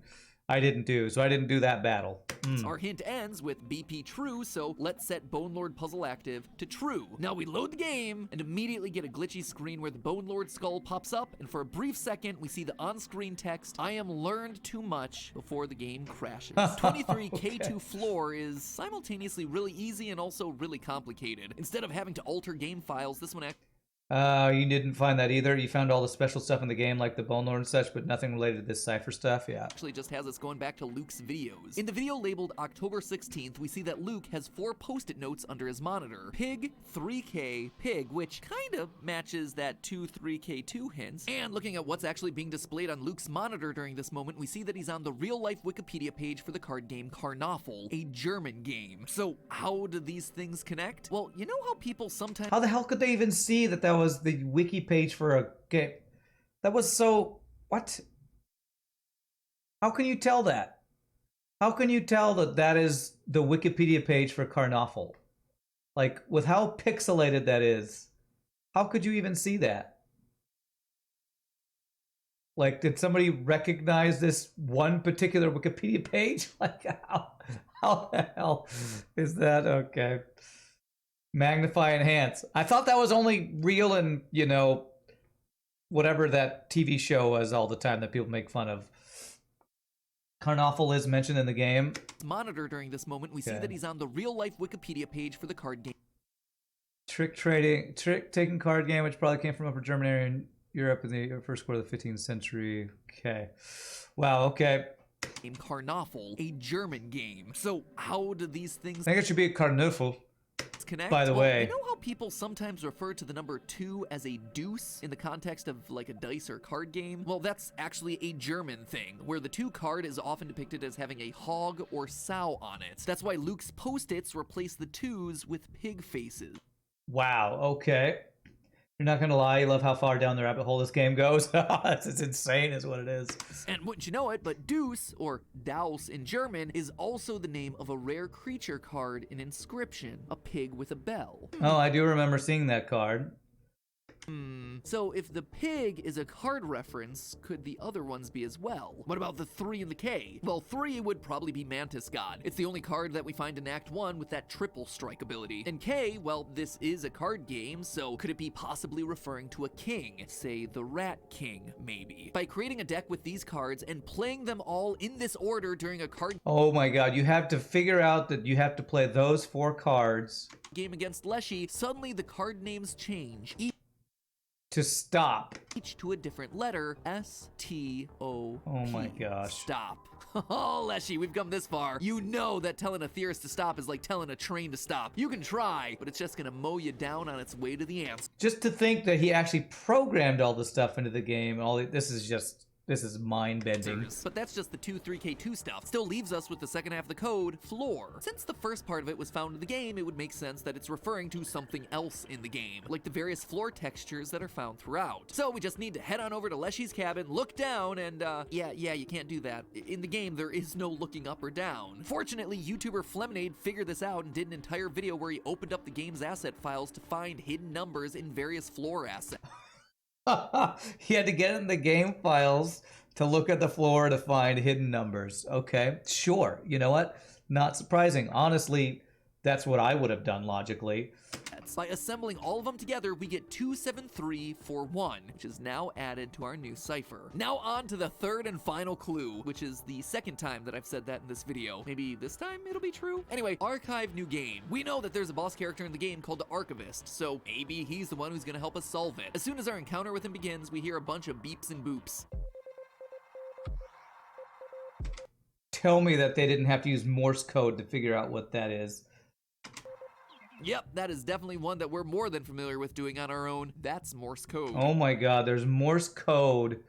I didn't do, so I didn't do that battle. Our hint ends with BP true, so let's set Bone Lord Puzzle Active to true. Now we load the game and immediately get a glitchy screen where the Bone Lord skull pops up, and for a brief second we see the on-screen text, "I am learned too much," before the game crashes. 23K2 floor is simultaneously really easy and also really complicated. Instead of having to alter game files, this one you didn't find that either? You found all the special stuff in the game, like the Bone Lord and such, but nothing related to this cipher stuff? Yeah. Actually just has us going back to Luke's videos. In the video labeled October 16th, we see that Luke has 4 post-it notes under his monitor. Pig, 3K, pig, which kind of matches that 3K2 hints. And looking at what's actually being displayed on Luke's monitor during this moment, we see that he's on the real-life Wikipedia page for the card game Karnoffel, a German game. So how do these things connect? Well, you know how people sometimes... How the hell could they even see that was the wiki page for a game? That was so... What? How can you tell that? How can you tell that is the Wikipedia page for Karnoffel? Like, with how pixelated that is, how could you even see that? Like, did somebody recognize this one particular Wikipedia page? Like, how the hell is that? Okay. Magnify, enhance. I thought that was only real in, whatever that TV show was all the time that people make fun of. Karnoffel is mentioned in the game. Monitor during this moment, we see that he's on the real-life Wikipedia page for the card game. Trick-taking card game, which probably came from Upper Germany and Europe in the first quarter of the 15th century. Okay. Wow, okay. Game Karnoffel, a German game. So how do these things... I think it should be a Karnoffel. Connect? By the way, you know how people sometimes refer to the number 2 as a deuce in the context of like a dice or card game? Well, that's actually a German thing, where the 2 card is often depicted as having a hog or sow on it. That's why Luke's post-its replace the 2s with pig faces. Wow, okay. You're not gonna lie, you love how far down the rabbit hole this game goes. It's insane is what it is. And wouldn't you know it, but Deuce, or Daus in German, is also the name of a rare creature card in Inscryption, a pig with a bell. Oh, I do remember seeing that card. So if the pig is a card reference, could the other ones be as well? What about the 3 and the K? Well, 3 would probably be Mantis God. It's the only card that we find in Act 1 with that triple strike ability. And K, well, this is a card game, so could it be possibly referring to a king? Say the Rat King, maybe. By creating a deck with these cards and playing them all in this order during a card Oh my god, you have to figure out that you have to play those 4 cards game against Leshy, suddenly the card names change. to stop. Each to a different letter. S-T-O-P. Oh my gosh. Stop. Oh, Leshy, we've come this far. You know that telling a theorist to stop is like telling a train to stop. You can try, but it's just gonna mow you down on its way to the answer. Just to think that he actually programmed all the stuff into the game, this is mind-bending. But that's just the 2-3K2 stuff. Still leaves us with the second half of the code, floor. Since the first part of it was found in the game, it would make sense that it's referring to something else in the game, like the various floor textures that are found throughout. So we just need to head on over to Leshy's cabin, look down, and yeah, you can't do that. In the game, there is no looking up or down. Fortunately, YouTuber Flemonade figured this out and did an entire video where he opened up the game's asset files to find hidden numbers in various floor assets. He had to get in the game files to look at the floor to find hidden numbers. Okay, sure. You know what? Not surprising. Honestly, that's what I would have done logically. By assembling all of them together, we get 27341, which is now added to our new cipher. Now on to the third and final clue, which is the second time that I've said that in this video. Maybe this time it'll be true? Anyway, archive new game. We know that there's a boss character in the game called the Archivist, so maybe he's the one who's gonna help us solve it. As soon as our encounter with him begins, we hear a bunch of beeps and boops. Tell me that they didn't have to use Morse code to figure out what that is. Yep, that is definitely one that we're more than familiar with doing on our own. That's Morse code. Oh my god, there's Morse code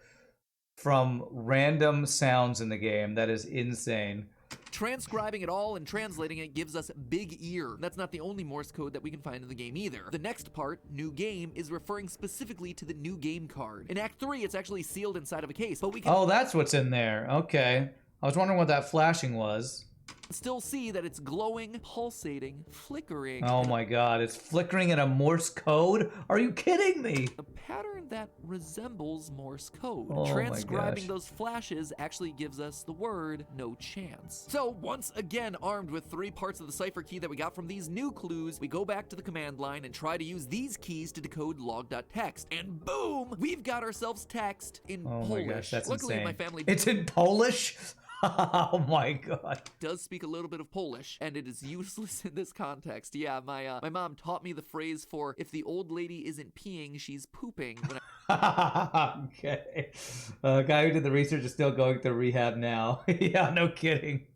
from random sounds in the game. That is insane. Transcribing it all and translating it gives us big ear. That's not the only Morse code that we can find in the game either. The next part, new game, is referring specifically to the new game card. In Act 3, it's actually sealed inside of a case, but we can— Oh, that's what's in there. Okay. I was wondering what that flashing was. still see that it's glowing, pulsating, flickering. Oh my god, it's flickering in a Morse code? Are you kidding me? A pattern that resembles Morse code. Oh my Transcribing gosh. those flashes actually gives us the word no chance. So once again, armed with 3 parts of the cipher key that we got from these new clues, we go back to the command line and try to use these keys to decode log.txt. And boom, we've got ourselves text in Oh Polish. my gosh, that's Luckily, insane. my family It's in Polish? Oh my god. does speak a little bit of Polish, and it is useless in this context. Yeah, my mom taught me the phrase for if the old lady isn't peeing, she's pooping. When Okay. A guy who did the research is still going through rehab now. Yeah, no kidding.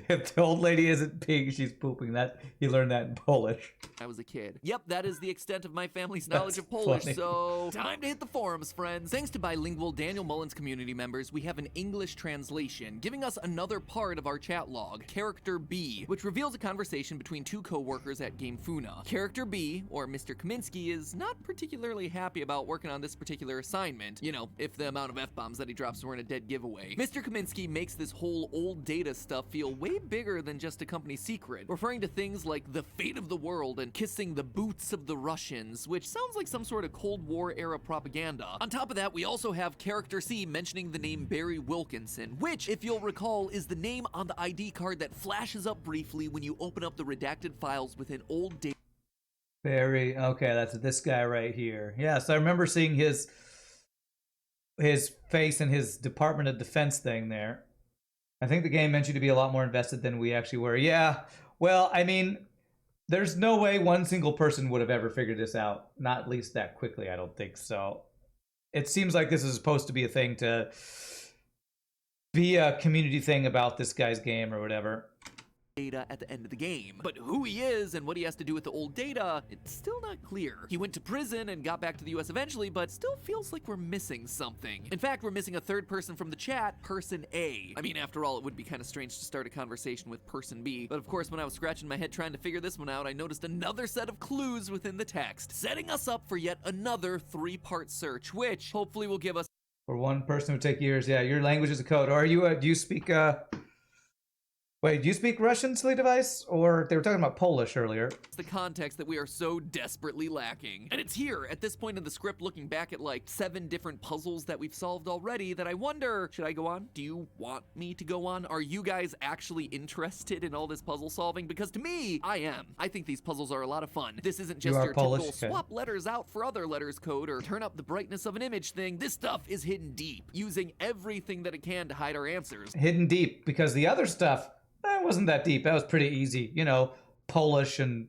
If the old lady isn't peeing, she's pooping. That he learned that in Polish. I was a kid. Yep, that is the extent of my family's knowledge That's of Polish, funny. so time to hit the forums, friends. Thanks to bilingual Daniel Mullins community members, we have an English translation, giving us another part of our chat log, Character B, which reveals a conversation between 2 co-workers at Game Funa. Character B, or Mr. Kaminsky, is not particularly happy about working on this particular assignment. You know, if the amount of F-bombs that he drops were in a dead giveaway. Mr. Kaminsky makes this whole old data stuff feel way bigger than just a company secret, referring to things like the fate of the world and kissing the boots of the Russians, which sounds like some sort of Cold War era propaganda. On top of that, we also have Character C mentioning the name Barry Wilkinson, which, if you'll recall, is the name on the ID card that flashes up briefly when you open up the redacted files within old data. Very okay. That's this guy right here. Yes, I remember seeing his face in his Department of Defense thing there. I think the game meant you to be a lot more invested than we actually were. Yeah. Well, I mean, there's no way one single person would have ever figured this out. Not at least that quickly. I don't think so. It seems like this is supposed to be a thing to be a community thing about this guy's game or whatever. Data at the end of the game. But who he is and what he has to do with the old data, it's still not clear. He went to prison and got back to the US eventually, but still feels like we're missing something. In fact, we're missing a third person from the chat, Person A. I mean, after all, it would be kind of strange to start a conversation with Person B, but of course, when I was scratching my head trying to figure this one out, I noticed another set of clues within the text, setting us up for yet another 3-part search, which hopefully will give us For one person who would take years. Yeah, your language is a code. Are you? Do you speak? Wait, do you speak Russian, Silly Device? Or they were talking about Polish earlier. It's the context that we are so desperately lacking. And it's here, at this point in the script, looking back at like 7 different puzzles that we've solved already, that I wonder, should I go on? Do you want me to go on? Are you guys actually interested in all this puzzle solving? Because to me, I am. I think these puzzles are a lot of fun. This isn't just your Polish? typical swap letters out for other letters code or turn up the brightness of an image thing. This stuff is hidden deep, using everything that it can to hide our answers. Hidden deep, because the other stuff, that wasn't that deep. That was pretty easy. You know, Polish and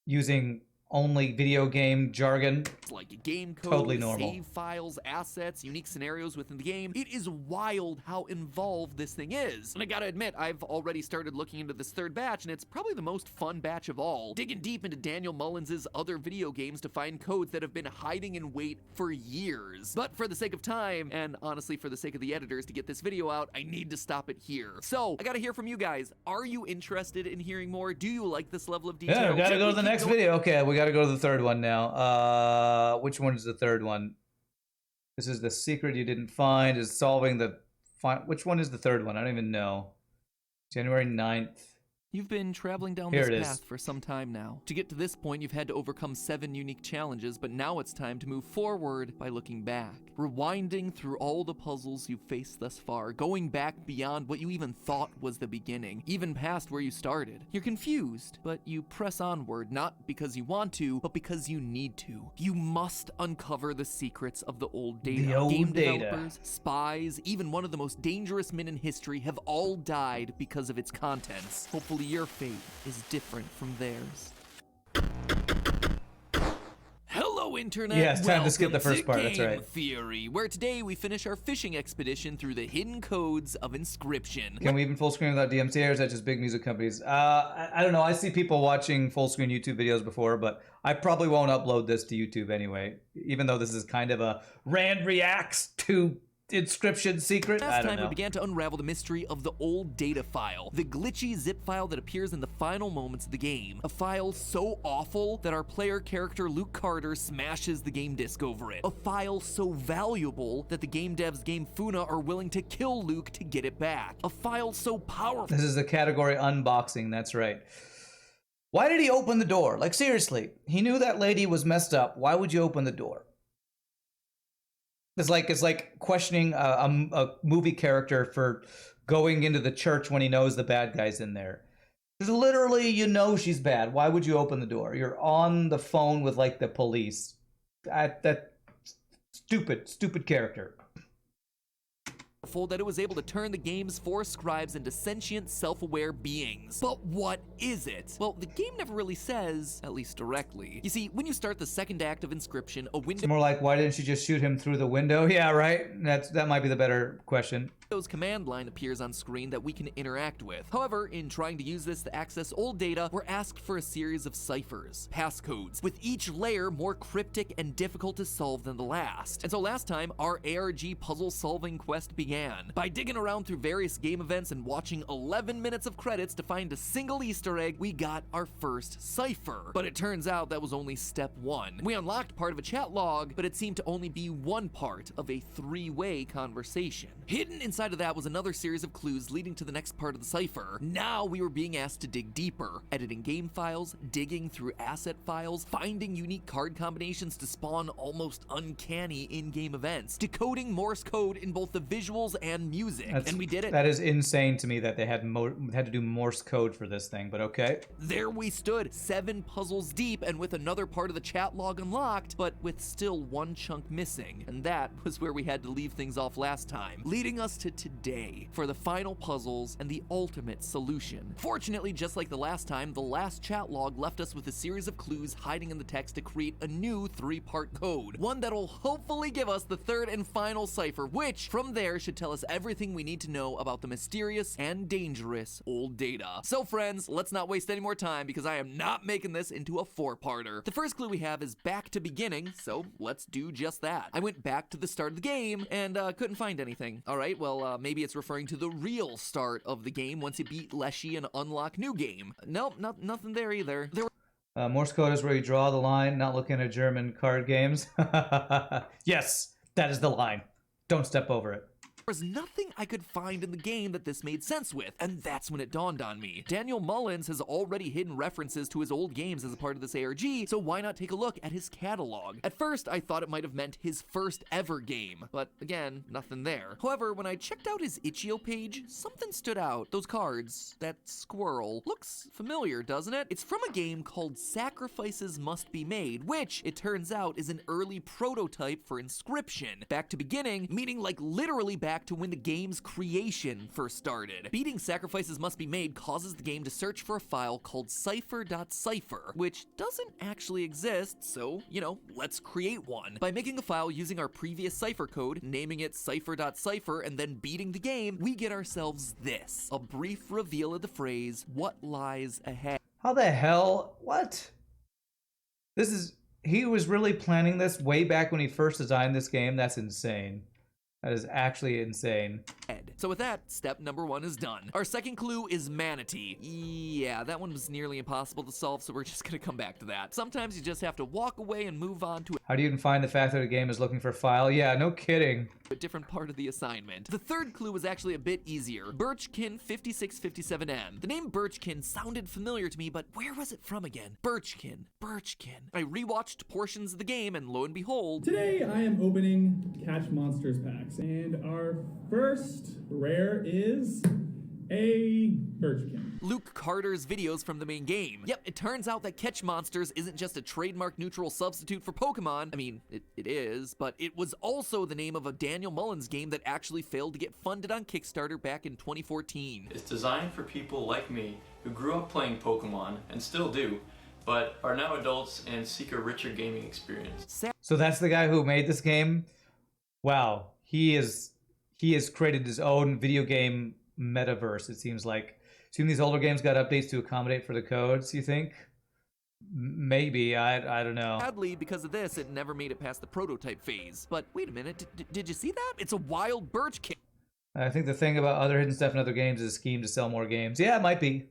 using only video game jargon. Like game code, Totally normal. save files, assets, unique scenarios within the game. It is wild how involved this thing is. And I gotta admit, I've already started looking into this third batch, and it's probably the most fun batch of all. Digging deep into Daniel Mullins's other video games to find codes that have been hiding in wait for years. But for the sake of time, and honestly for the sake of the editors to get this video out, I need to stop it here. So, I gotta hear from you guys. Are you interested in hearing more? Do you like this level of detail? Yeah, we gotta go to the next video. Okay, we gotta go to the third one now. Which one is the third one? This is the secret you didn't find. Is solving the... Which one is the third one? I don't even know. January 9th. You've been traveling down Here this it is. path for some time now. To get to this point, you've had to overcome 7 unique challenges, but now it's time to move forward by looking back. Rewinding through all the puzzles you've faced thus far, going back beyond what you even thought was the beginning, even past where you started. You're confused, but you press onward, not because you want to, but because you need to. You must uncover the secrets of the old data. The old Game data. developers, spies, even one of the most dangerous men in history have all died because of its contents. Hopefully your fate is different from theirs. Hello, Internet. Yeah, it's time to skip the Welcome first part, Game that's right. Theory, where today we finish our fishing expedition through the hidden codes of Inscryption. Can we even full screen without DMCA, or is that just big music companies? I don't know. I see people watching full screen YouTube videos before, but I probably won't upload this to YouTube anyway, even though this is kind of a Rand reacts to Inscryption secret. I Last don't time know. we began to unravel the mystery of the old data file, the glitchy zip file that appears in the final moments of the game. A file so awful that our player character Luke Carter smashes the game disc over it. A file so valuable that the game devs Game Funa are willing to kill Luke to get it back. A file so powerful. This is the category unboxing, that's right. Why did he open the door? Like, seriously, he knew that lady was messed up. Why would you open the door? It's like questioning a movie character for going into the church when he knows the bad guy's in there. Because literally, you know she's bad. Why would you open the door? You're on the phone with, like, the police. That stupid character. That it was able to turn the game's 4 scribes into sentient, self-aware beings. But what is it? Well, the game never really says, at least directly. You see, when you start the second act of Inscryption, a window... It's more like, why didn't she just shoot him through the window? Yeah, right? That might be the better question. Window's command line appears on screen that we can interact with. However, in trying to use this to access old data, we're asked for a series of ciphers, passcodes, with each layer more cryptic and difficult to solve than the last. And so last time, our ARG puzzle-solving quest began by digging around through various game events and watching 11 minutes of credits to find a single Easter egg. We got our first cipher. But it turns out that was only step 1. We unlocked part of a chat log, but it seemed to only be one part of a 3-way conversation. Hidden inside of that was another series of clues leading to the next part of the cipher. Now we were being asked to dig deeper, editing game files, digging through asset files, finding unique card combinations to spawn almost uncanny in-game events, decoding Morse code in both the visuals and music, and we did it. That is insane to me that they had to do Morse code for this thing, but okay. There we stood, 7 puzzles deep and with another part of the chat log unlocked, but with still one chunk missing, and that was where we had to leave things off last time, leading us to today for the final puzzles and the ultimate solution. Fortunately, just like the last time, the last chat log left us with a series of clues hiding in the text to create a new 3-part code, one that'll hopefully give us the third and final cipher, which from there should tell us everything we need to know about the mysterious and dangerous old data. So friends, let's not waste any more time because I am not making this into a 4-parter. The first clue we have is back to beginning, so let's do just that. I went back to the start of the game and couldn't find anything. Alright, well maybe it's referring to the real start of the game once you beat Leshy and unlock new game. Nope, nothing there either. Morse code is where you draw the line, not looking at German card games. Yes, that is the line. Don't step over it. was nothing I could find in the game that this made sense with, and that's when it dawned on me. Daniel Mullins has already hidden references to his old games as a part of this ARG, so why not take a look at his catalog? At first, I thought it might have meant his first ever game, but again, nothing there. However, when I checked out his itch.io page, something stood out. Those cards, that squirrel, looks familiar, doesn't it? It's from a game called Sacrifices Must Be Made, which, it turns out, is an early prototype for Inscryption. Back to beginning, meaning like literally back to when the game's creation first started. Beating Sacrifices Must Be Made causes the game to search for a file called cipher.cipher, which doesn't actually exist, so, you know, let's create one. By making a file using our previous cipher code, naming it cipher.cipher, and then beating the game, we get ourselves this. A brief reveal of the phrase, "What lies ahead?" How the hell? What? This is... He was really planning this way back when he first designed this game? That's insane. That is actually insane. So with that, step number 1 is done. Our second clue is manatee. Yeah, that one was nearly impossible to solve, so we're just gonna come back to that. Sometimes you just have to walk away and move on to How do you even find the fact that a game is looking for a file? Yeah, no kidding. a different part of the assignment. The third clue was actually a bit easier. Birchkin 5657M. The name Birchkin sounded familiar to me, but where was it from again? Birchkin. I rewatched portions of the game, and lo and behold, Today I am opening Catch Monsters packs, and our first rare is a Birchkin. Luke Carter's videos from the main game. Yep, it turns out that Catch Monsters isn't just a trademark neutral substitute for Pokemon. I mean, it is, but it was also the name of a Daniel Mullins game that actually failed to get funded on Kickstarter back in 2014. It's designed for people like me who grew up playing Pokemon and still do, but are now adults and seek a richer gaming experience. So that's the guy who made this game? Wow. He has created his own video game metaverse, it seems like. Assume these older games got updates to accommodate for the codes, you think? Maybe, I don't know. Sadly, because of this, it never made it past the prototype phase. But wait a minute, did you see that? It's a wild Birchkin. I think the thing about other hidden stuff in other games is a scheme to sell more games. Yeah, it might be.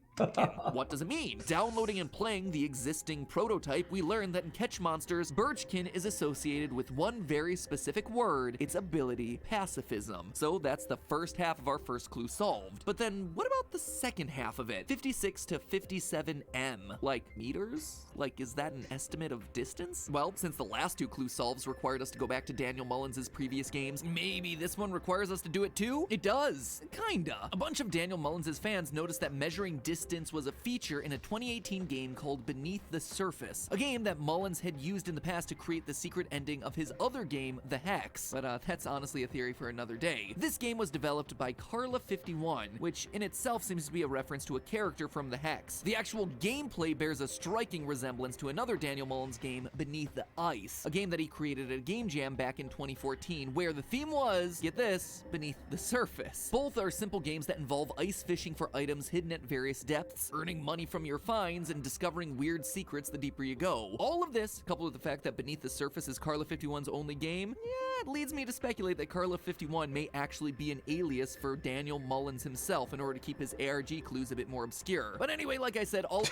What does it mean? Downloading and playing the existing prototype, we learned that in Catch Monsters, Birchkin is associated with one very specific word, its ability, pacifism. So that's the first half of our first clue solved. But then what about the second half of it? 56 to 57M. Like meters? Like, is that an estimate of distance? Well, since the last 2 clue solves required us to go back to Daniel Mullins' previous games, maybe this one requires us to do it too? It does. Kinda. A bunch of Daniel Mullins' fans noticed that measuring distance was a feature in a 2018 game called Beneath the Surface, a game that Mullins had used in the past to create the secret ending of his other game, The Hex. But that's honestly a theory for another day. This game was developed by Carla51, which in itself seems to be a reference to a character from The Hex. The actual gameplay bears a striking resemblance to another Daniel Mullins game, Beneath the Ice, a game that he created at a game jam back in 2014, where the theme was, get this, Beneath the Surface. Both are simple games that involve ice fishing for items hidden at various depths, earning money from your finds, and discovering weird secrets the deeper you go. All of this, coupled with the fact that Beneath the Surface is Carla51's only game, yeah, it leads me to speculate that Carla51 may actually be an alias for Daniel Mullins himself in order to keep his ARG clues a bit more obscure. But anyway, like I said, all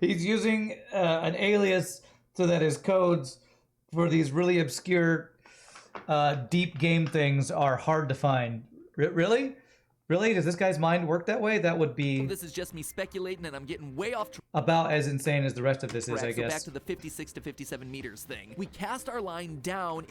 He's using an alias so that his codes for these really obscure deep game things are hard to find. Really? Really? Does this guy's mind work that way? That would be... This is just me speculating, and I'm getting way off track. About as insane as the rest of this is, I So guess. back to the 56 to 57 meters thing. We cast our line down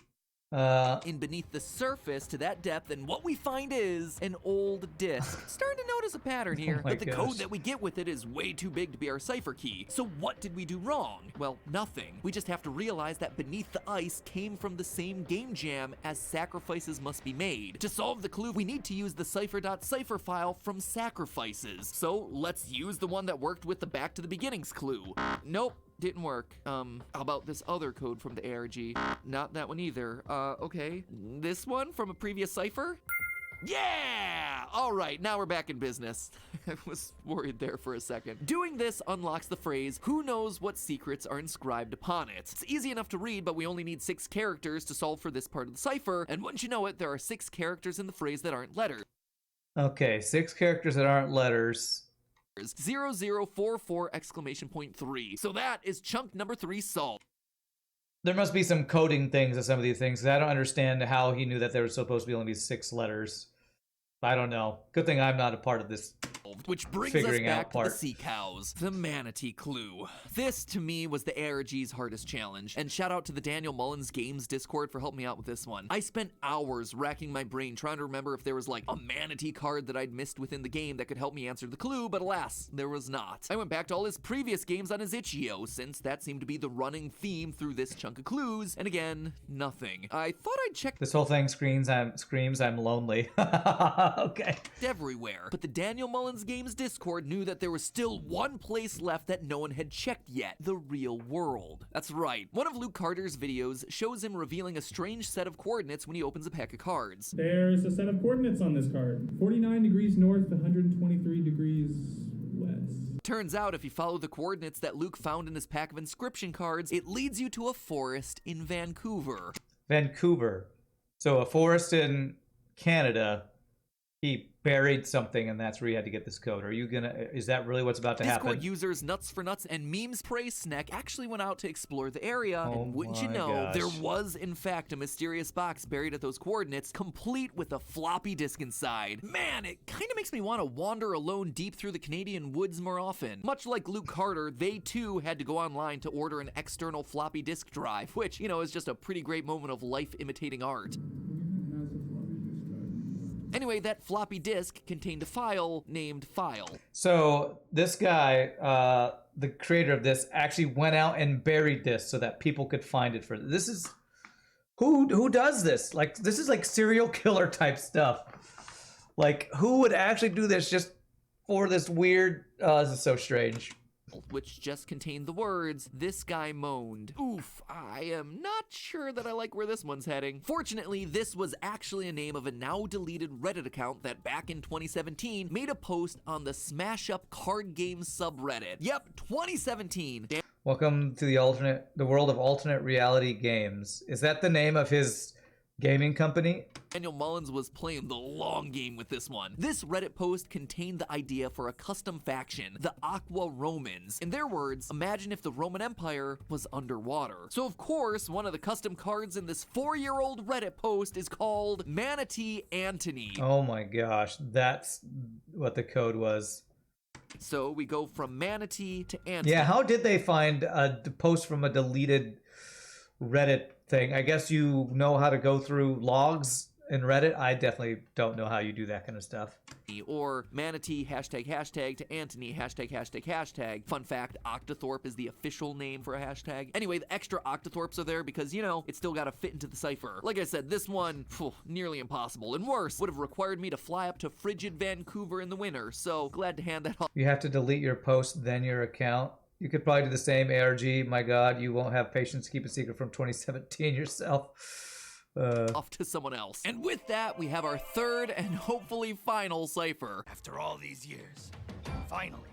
in beneath the surface to that depth, and what we find is an old disc. Starting to notice a pattern here, my but the gosh. code that we get with it is way too big to be our cipher key. So what did we do wrong? Well, nothing. We just have to realize that Beneath the Ice came from the same game jam as Sacrifices Must Be Made. To solve the clue, we need to use the cipher.cipher file from Sacrifices. So let's use the one that worked with the Back to the Beginnings clue. Nope. Didn't work. How about this other code from the ARG? Not that one either. Okay. This one from a previous cipher? Yeah! Alright, now we're back in business. I was worried there for a second. Doing this unlocks the phrase, who knows what secrets are inscribed upon it. It's easy enough to read, but we only need 6 characters to solve for this part of the cipher, and once you know it, there are 6 characters in the phrase that aren't letters. Okay, 6 characters that aren't letters. 0044 exclamation point 3. So that is chunk number 3 solved. there must be some coding things to some of these things. 'Cause I don't understand how he knew that there was supposed to be only 6 letters. I don't know. Good thing I'm not a part of this. Which brings Figuring us out back to part. the sea cows. The manatee clue. This, to me, was the ARG's hardest challenge. And shout out to the Daniel Mullins Games Discord for helping me out with this one. I spent hours racking my brain trying to remember if there was like a manatee card that I'd missed within the game that could help me answer the clue, but alas, there was not. I went back to all his previous games on his itch.io, since that seemed to be the running theme through this chunk of clues, and again, nothing. I thought I'd check This whole thing screams I'm lonely. Okay. everywhere, but the Daniel Mullins Games Discord knew that there was still one place left that no one had checked yet: the real world. That's right, one of Luke Carter's videos shows him revealing a strange set of coordinates when he opens a pack of cards. There's a set of coordinates on this card. 49 degrees north, 123 degrees west. Turns out if you follow the coordinates that Luke found in his pack of Inscryption cards, it leads you to a forest in Vancouver. Vancouver. So a forest in Canada. He buried something, and that's where you had to get this code. Is that really what's about to Discord happen? users Nuts for Nuts and Memes Prey Snack actually went out to explore the area, Oh and wouldn't you my know, gosh. there was in fact a mysterious box buried at those coordinates, complete with a floppy disk inside. Man, it kind of makes me want to wander alone deep through the Canadian woods more often. Much like Luke Carter, they too had to go online to order an external floppy disk drive, which, you know, is just a pretty great moment of life imitating art. Anyway, that floppy disk contained a file named File. So this guy, the creator of this, actually went out and buried this so that people could find it. This is who does this? Like, this is like serial killer type stuff. Like, who would actually do this just for this weird? This is so strange. Which just contained the words, "This guy moaned." Oof, I am not sure that I like where this one's heading. Fortunately, this was actually a name of a now deleted Reddit account that back in 2017 made a post on the Smash Up card game subreddit. Yep, 2017. Welcome to the world of alternate reality games. Is that the name of his gaming company? Daniel Mullins was playing the long game with this one. This Reddit post contained the idea for a custom faction, the Aqua Romans. In their words, imagine if the Roman Empire was underwater. So of course, one of the custom cards in this 4-year-old Reddit post is called Manatee Antony. Oh my gosh, that's what the code was. So we go from Manatee to Antony. Yeah, how did they find a post from a deleted Reddit thing? I guess you know how to go through logs in Reddit. I definitely don't know how you do that kind of stuff. Or Manatee ## to Antony ###. Fun fact, Octothorpe is the official name for a hashtag. Anyway, the extra Octothorpes are there because, you know, it's still got to fit into the cipher. Like I said, this one, nearly impossible. And worse, would have required me to fly up to frigid Vancouver in the winter. So glad to hand that off. You have to delete your post, then your account. You could probably do the same, ARG. My God, you won't have patience to keep a secret from 2017 yourself. Off to someone else. And with that, we have our third and hopefully final cipher. After all these years, finally,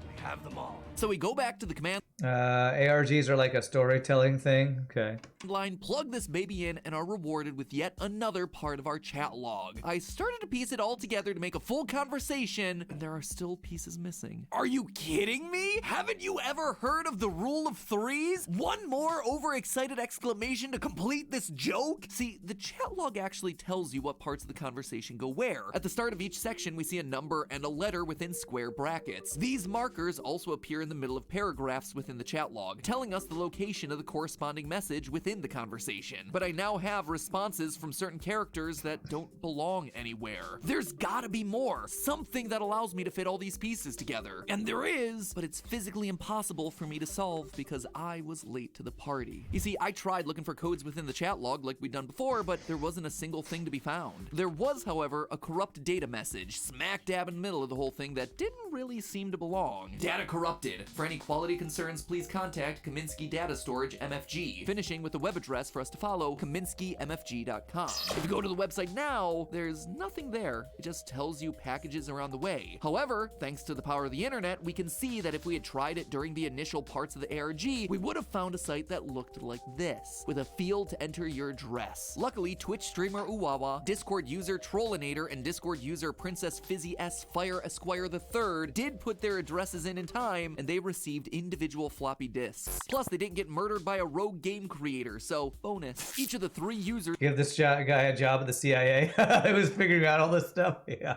we have them all. So we go back to the command ARGs are like a storytelling thing. Okay. line, plug this baby in, and are rewarded with yet another part of our chat log. I started to piece it all together to make a full conversation, and there are still pieces missing. Are you kidding me? Haven't you ever heard of the rule of threes? One more overexcited exclamation to complete this joke? See, the chat log actually tells you what parts of the conversation go where. At the start of each section, we see a number and a letter within square brackets. These markers also appear in the middle of paragraphs within the chat log, telling us the location of the corresponding message within the conversation. But I now have responses from certain characters that don't belong anywhere. There's gotta be more, something that allows me to fit all these pieces together. And there is, but it's physically impossible for me to solve because I was late to the party. You see, I tried looking for codes within the chat log like we'd done before, but there wasn't a single thing to be found. There was, however, a corrupt data message smack dab in the middle of the whole thing that didn't really seem to belong. Data corrupted. For any quality concerns, please contact Kaminsky Data Storage MFG, finishing with the web address for us to follow, KaminskyMFG.com. If you go to the website now, there's nothing there. It just tells you packages are on the way. However, thanks to the power of the internet, we can see that if we had tried it during the initial parts of the ARG, we would have found a site that looked like this, with a field to enter your address. Luckily, Twitch streamer Uwawa, Discord user Trollinator, and Discord user Princess Fizzy S Fire Esquire III did put their addresses in time, and they received individual individual floppy disks. Plus, they didn't get murdered by a rogue game creator, so bonus. Each of the 3 users Give this guy a job at the CIA. I was figuring out all this stuff. Yeah.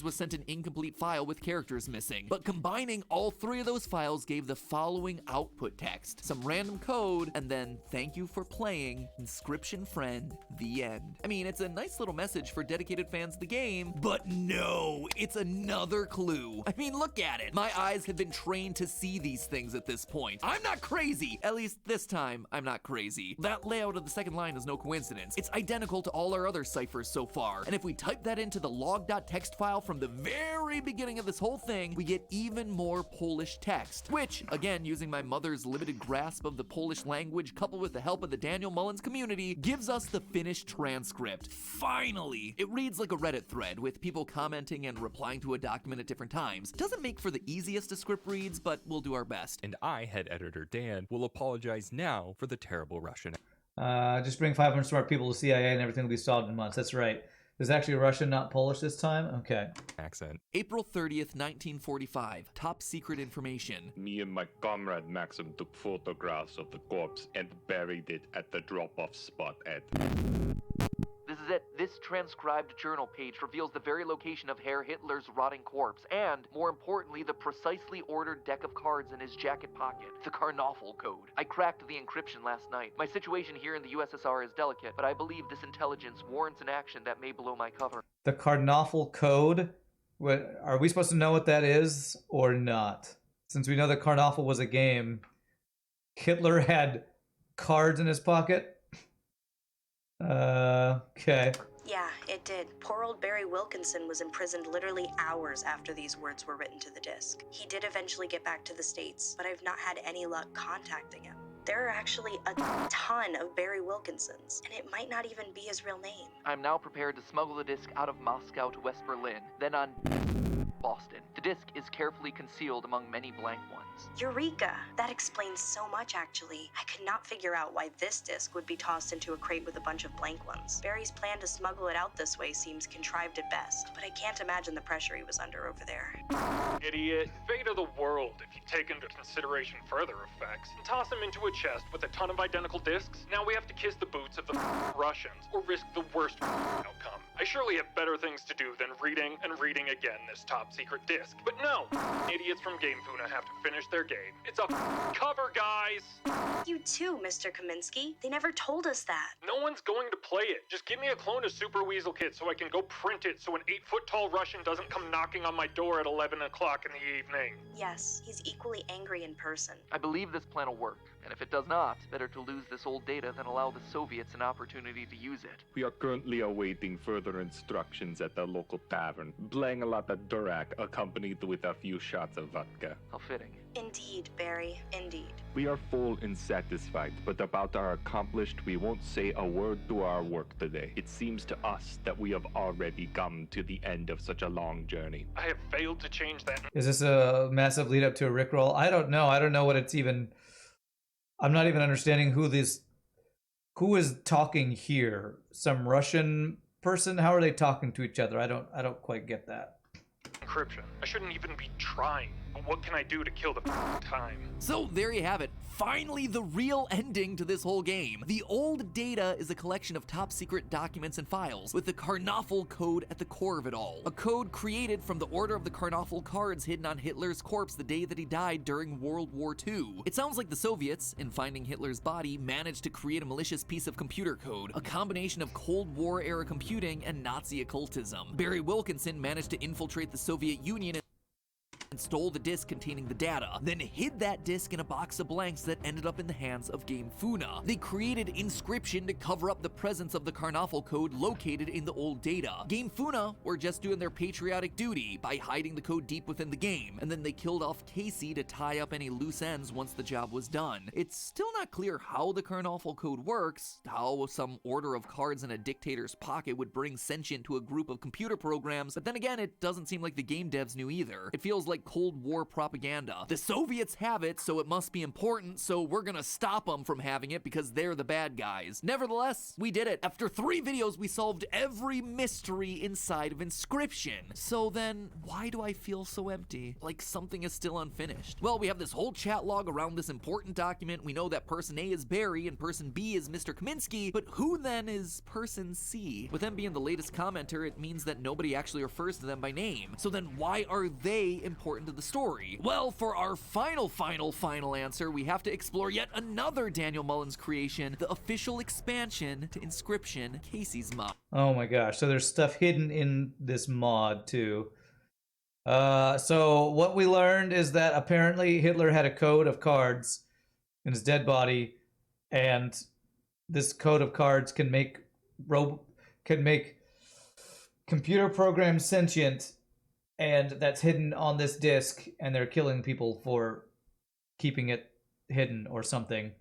was sent an incomplete file with characters missing, but combining all 3 of those files gave the following output text, some random code, and then thank you for playing, Inscryption friend, the end. I mean, it's a nice little message for dedicated fans of the game, but no, it's another clue. I mean, look at it. My eyes have been trained to see these things at this point. I'm not crazy. At least this time, I'm not crazy. That layout of the second line is no coincidence. It's identical to all our other ciphers so far, and if we type that into the log.txt file from the very beginning of this whole thing, we get even more Polish text, which, again, using my mother's limited grasp of the Polish language coupled with the help of the Daniel Mullins community, gives us the finished transcript. Finally! It reads like a Reddit thread, with people commenting and replying to a document at different times. Doesn't make for the easiest of script reads, but we'll do our best. And I, head editor Dan, will apologize now for the terrible Russian. Just bring 500 smart people to CIA and everything will be solved in months. That's right. There's actually Russian, not Polish this time? Okay. Accent. April 30th, 1945. Top secret information. Me and my comrade Maxim took photographs of the corpse and buried it at the drop-off spot at... This is it. This transcribed journal page reveals the very location of Herr Hitler's rotting corpse, and, more importantly, the precisely ordered deck of cards in his jacket pocket, the Karnoffel code. I cracked the encryption last night. My situation here in the USSR is delicate, but I believe this intelligence warrants an action that may blow my cover. The Karnoffel code? What, are we supposed to know what that is or not? Since we know that Karnoffel was a game, Hitler had cards in his pocket? Okay. Yeah, it did. Poor old Barry Wilkinson was imprisoned literally hours after these words were written to the disc. He did eventually get back to the States, but I've not had any luck contacting him. There are actually a ton of Barry Wilkinsons, and it might not even be his real name. I'm now prepared to smuggle the disc out of Moscow to West Berlin, then on Boston. The disc is carefully concealed among many blank ones. Eureka! That explains so much, actually. I could not figure out why this disc would be tossed into a crate with a bunch of blank ones. Barry's plan to smuggle it out this way seems contrived at best, but I can't imagine the pressure he was under over there. Idiot. Fate of the world, if you take into consideration further effects, and toss him into a chest with a ton of identical discs. Now we have to kiss the boots of the Russians, or risk the worst outcome. I surely have better things to do than reading and reading again this top secret disc. But no! Idiots from Game Theorists have to finish their game. It's a cover, guys! You too, Mr. Kaminsky. They never told us that. No one's going to play it. Just give me a clone of Super Weasel Kid so I can go print it so an 8-foot-tall Russian doesn't come knocking on my door at 11 o'clock in the evening. Yes, he's equally angry in person. I believe this plan will work, and if it does not, better to lose this old data than allow the Soviets an opportunity to use it. We are currently awaiting further instructions at the local tavern. Playing a lot of Durak accompanied with a few shots of vodka. How fitting. Indeed, Barry, indeed. We are full and satisfied, but about our accomplished, we won't say a word to our work today. It seems to us that we have already come to the end of such a long journey. I have failed to change that. Is this a massive lead up to a Rickroll? I don't know. I don't know what it's even... I'm not even understanding who is talking here. Some Russian person? How are they talking to each other? I don't quite get that. Encryption. I shouldn't even be trying. But what can I do to kill the time? So there you have it. Finally, the real ending to this whole game. The old data is a collection of top secret documents and files, with the Karnoffel code at the core of it all. A code created from the order of the Karnoffel cards hidden on Hitler's corpse the day that he died during World War II. It sounds like the Soviets, in finding Hitler's body, managed to create a malicious piece of computer code, a combination of Cold War era computing and Nazi occultism. Barry Wilkinson managed to infiltrate the Soviet Union and stole the disc containing the data, then hid that disc in a box of blanks that ended up in the hands of Game Funa. They created Inscryption to cover up the presence of the Karnoffel code located in the old data. Game Funa were just doing their patriotic duty by hiding the code deep within the game, and then they killed off Casey to tie up any loose ends once the job was done. It's still not clear how the Karnoffel code works, how some order of cards in a dictator's pocket would bring sentient to a group of computer programs, but then again, it doesn't seem like the game devs knew either. It feels like Cold War propaganda. The Soviets have it, so it must be important, so we're gonna stop them from having it because they're the bad guys. Nevertheless, we did it. After 3 videos, we solved every mystery inside of Inscryption. So then, why do I feel so empty? Like something is still unfinished. Well, we have this whole chat log around this important document. We know that person A is Barry and person B is Mr. Kaminsky, but who then is person C? With them being the latest commenter, it means that nobody actually refers to them by name. So then why are they important to the story? Well, for our final answer, we have to explore yet another Daniel Mullins creation, the official expansion to Inscryption, Casey's mod. Oh my gosh, so there's stuff hidden in this mod too. So what we learned is that apparently Hitler had a code of cards in his dead body, and this code of cards can make computer programs sentient, and that's hidden on this disc, and they're killing people for keeping it hidden or something.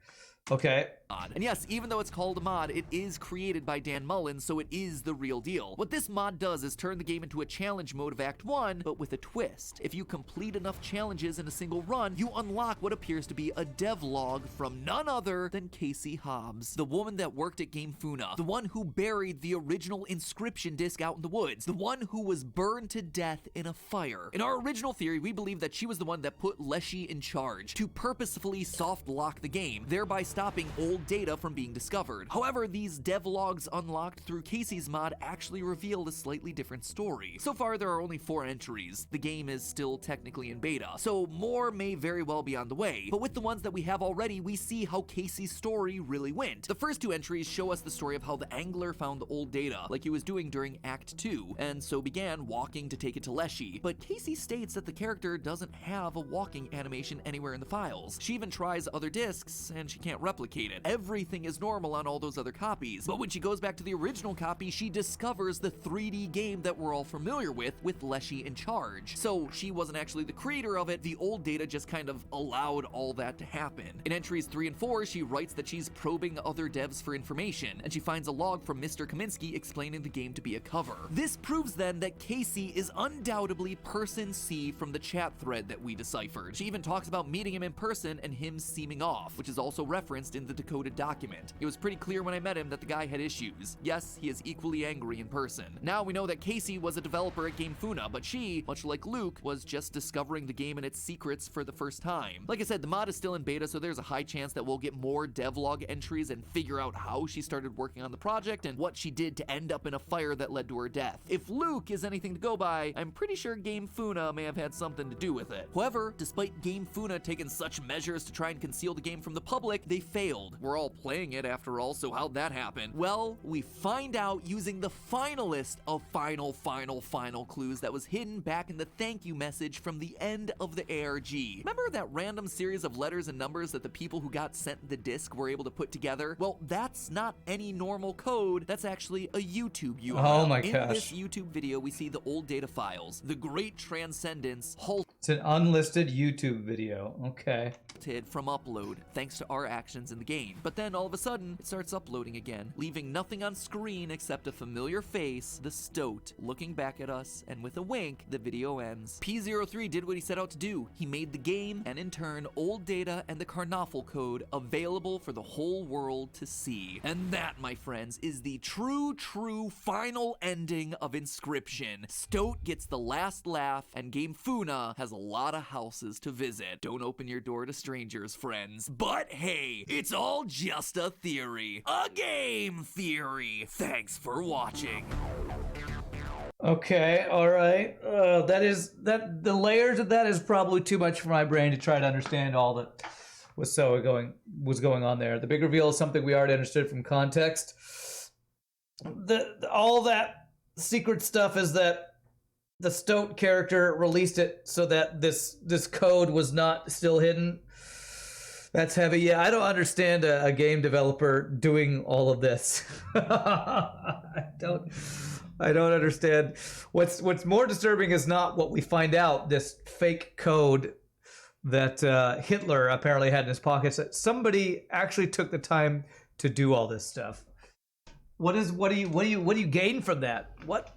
Okay. And yes, even though it's called a mod, it is created by Dan Mullins, so it is the real deal. What this mod does is turn the game into a challenge mode of Act 1, but with a twist. If you complete enough challenges in a single run, you unlock what appears to be a devlog from none other than Casey Hobbs, the woman that worked at Game Funa, the one who buried the original Inscryption disc out in the woods, the one who was burned to death in a fire. In our original theory, we believe that she was the one that put Leshy in charge to purposefully soft lock the game, thereby stopping old data from being discovered. However, these devlogs unlocked through Casey's mod actually revealed a slightly different story. So far, there are only 4 entries. The game is still technically in beta, so more may very well be on the way. But with the ones that we have already, we see how Casey's story really went. The first 2 entries show us the story of how the angler found the old data, like he was doing during Act 2, and so began walking to take it to Leshy. But Casey states that the character doesn't have a walking animation anywhere in the files. She even tries other discs, and she can't replicate it. Everything is normal on all those other copies, but when she goes back to the original copy, she discovers the 3D game that we're all familiar with Leshy in charge. So she wasn't actually the creator of it, the old data just kind of allowed all that to happen. In entries 3 and 4, she writes that she's probing other devs for information, and she finds a log from Mr. Kaminsky explaining the game to be a cover. This proves then that Casey is undoubtedly person C from the chat thread that we deciphered. She even talks about meeting him in person and him seeming off, which is also referenced in the decoded document. It was pretty clear when I met him that the guy had issues. Yes, he is equally angry in person. Now we know that Casey was a developer at Game Funa, but she, much like Luke, was just discovering the game and its secrets for the first time. Like I said, the mod is still in beta, so there's a high chance that we'll get more devlog entries and figure out how she started working on the project and what she did to end up in a fire that led to her death. If Luke is anything to go by, I'm pretty sure Game Funa may have had something to do with it. However, despite Game Funa taking such measures to try and conceal the game from the public, they failed. We're all playing it after all, so how'd that happen? Well, we find out using the finalist of final clues that was hidden back in the thank you message from the end of the ARG. Remember that random series of letters and numbers that the people who got sent the disc were able to put together? Well, that's not any normal code. That's actually a YouTube URL. Oh my gosh. In this YouTube video, we see the old data files. The Great Transcendence It's an unlisted YouTube video. Okay. from upload thanks to our actions in the game. But then all of a sudden, it starts uploading again, leaving nothing on screen except a familiar face, the Stoat, looking back at us, and with a wink, the video ends. P03 did what he set out to do. He made the game, and in turn, old data and the Karnoffel code available for the whole world to see. And that, my friends, is the true final ending of Inscryption. Stoat gets the last laugh, and Game Funa has a lot of houses to visit. Don't open your door to strangers, friends. But hey, it's all just a theory. A game theory. Thanks for watching. Okay, all right. The layers of that is probably too much for my brain to try to understand all that was going on there. The big reveal is something we already understood from context. All that secret stuff is that the Stoat character released it so that this code was not still hidden. That's heavy. Yeah, I don't understand a game developer doing all of this. I don't understand. What's more disturbing is not what we find out, this fake code that Hitler apparently had in his pockets, that somebody actually took the time to do all this stuff. What do you gain from that? What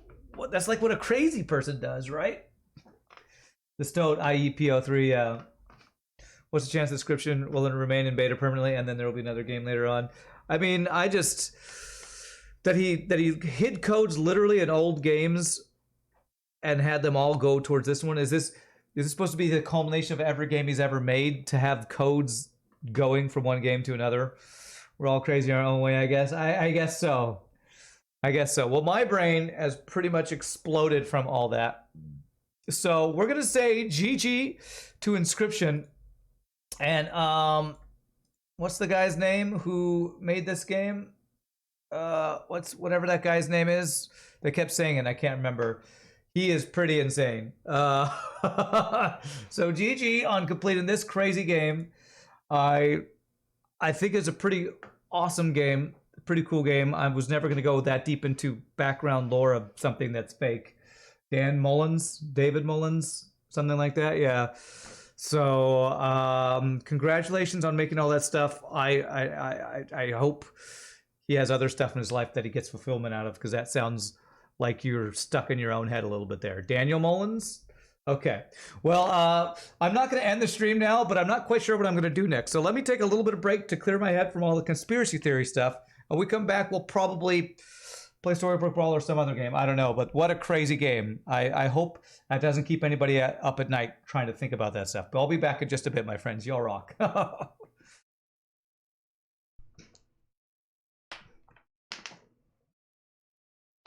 that's like what a crazy person does, right? The Stoat IEPO3, what's the chance Inscryption will remain in beta permanently, and then there will be another game later on? I mean, I just that he hid codes literally in old games and had them all go towards this one. Is this supposed to be the culmination of every game he's ever made, to have codes going from one game to another? We're all crazy in our own way, I guess. I guess so. I guess so. Well, my brain has pretty much exploded from all that. So we're gonna say GG to Inscryption. And what's the guy's name who made this game? Whatever that guy's name is. They kept saying it, I can't remember. He is pretty insane. So GG on completing this crazy game. I think it's a pretty awesome game, pretty cool game. I was never going to go that deep into background lore of something that's fake. David Mullins, something like that. Yeah. So congratulations on making all that stuff. I hope he has other stuff in his life that he gets fulfillment out of, because that sounds like you're stuck in your own head a little bit there. Daniel Mullins? Okay. Well, I'm not going to end the stream now, but I'm not quite sure what I'm going to do next. So let me take a little bit of break to clear my head from all the conspiracy theory stuff. When we come back, we'll probably play Storybook Brawl or some other game. I don't know, but what a crazy game. I hope that doesn't keep anybody up at night trying to think about that stuff. But I'll be back in just a bit, my friends. Y'all rock.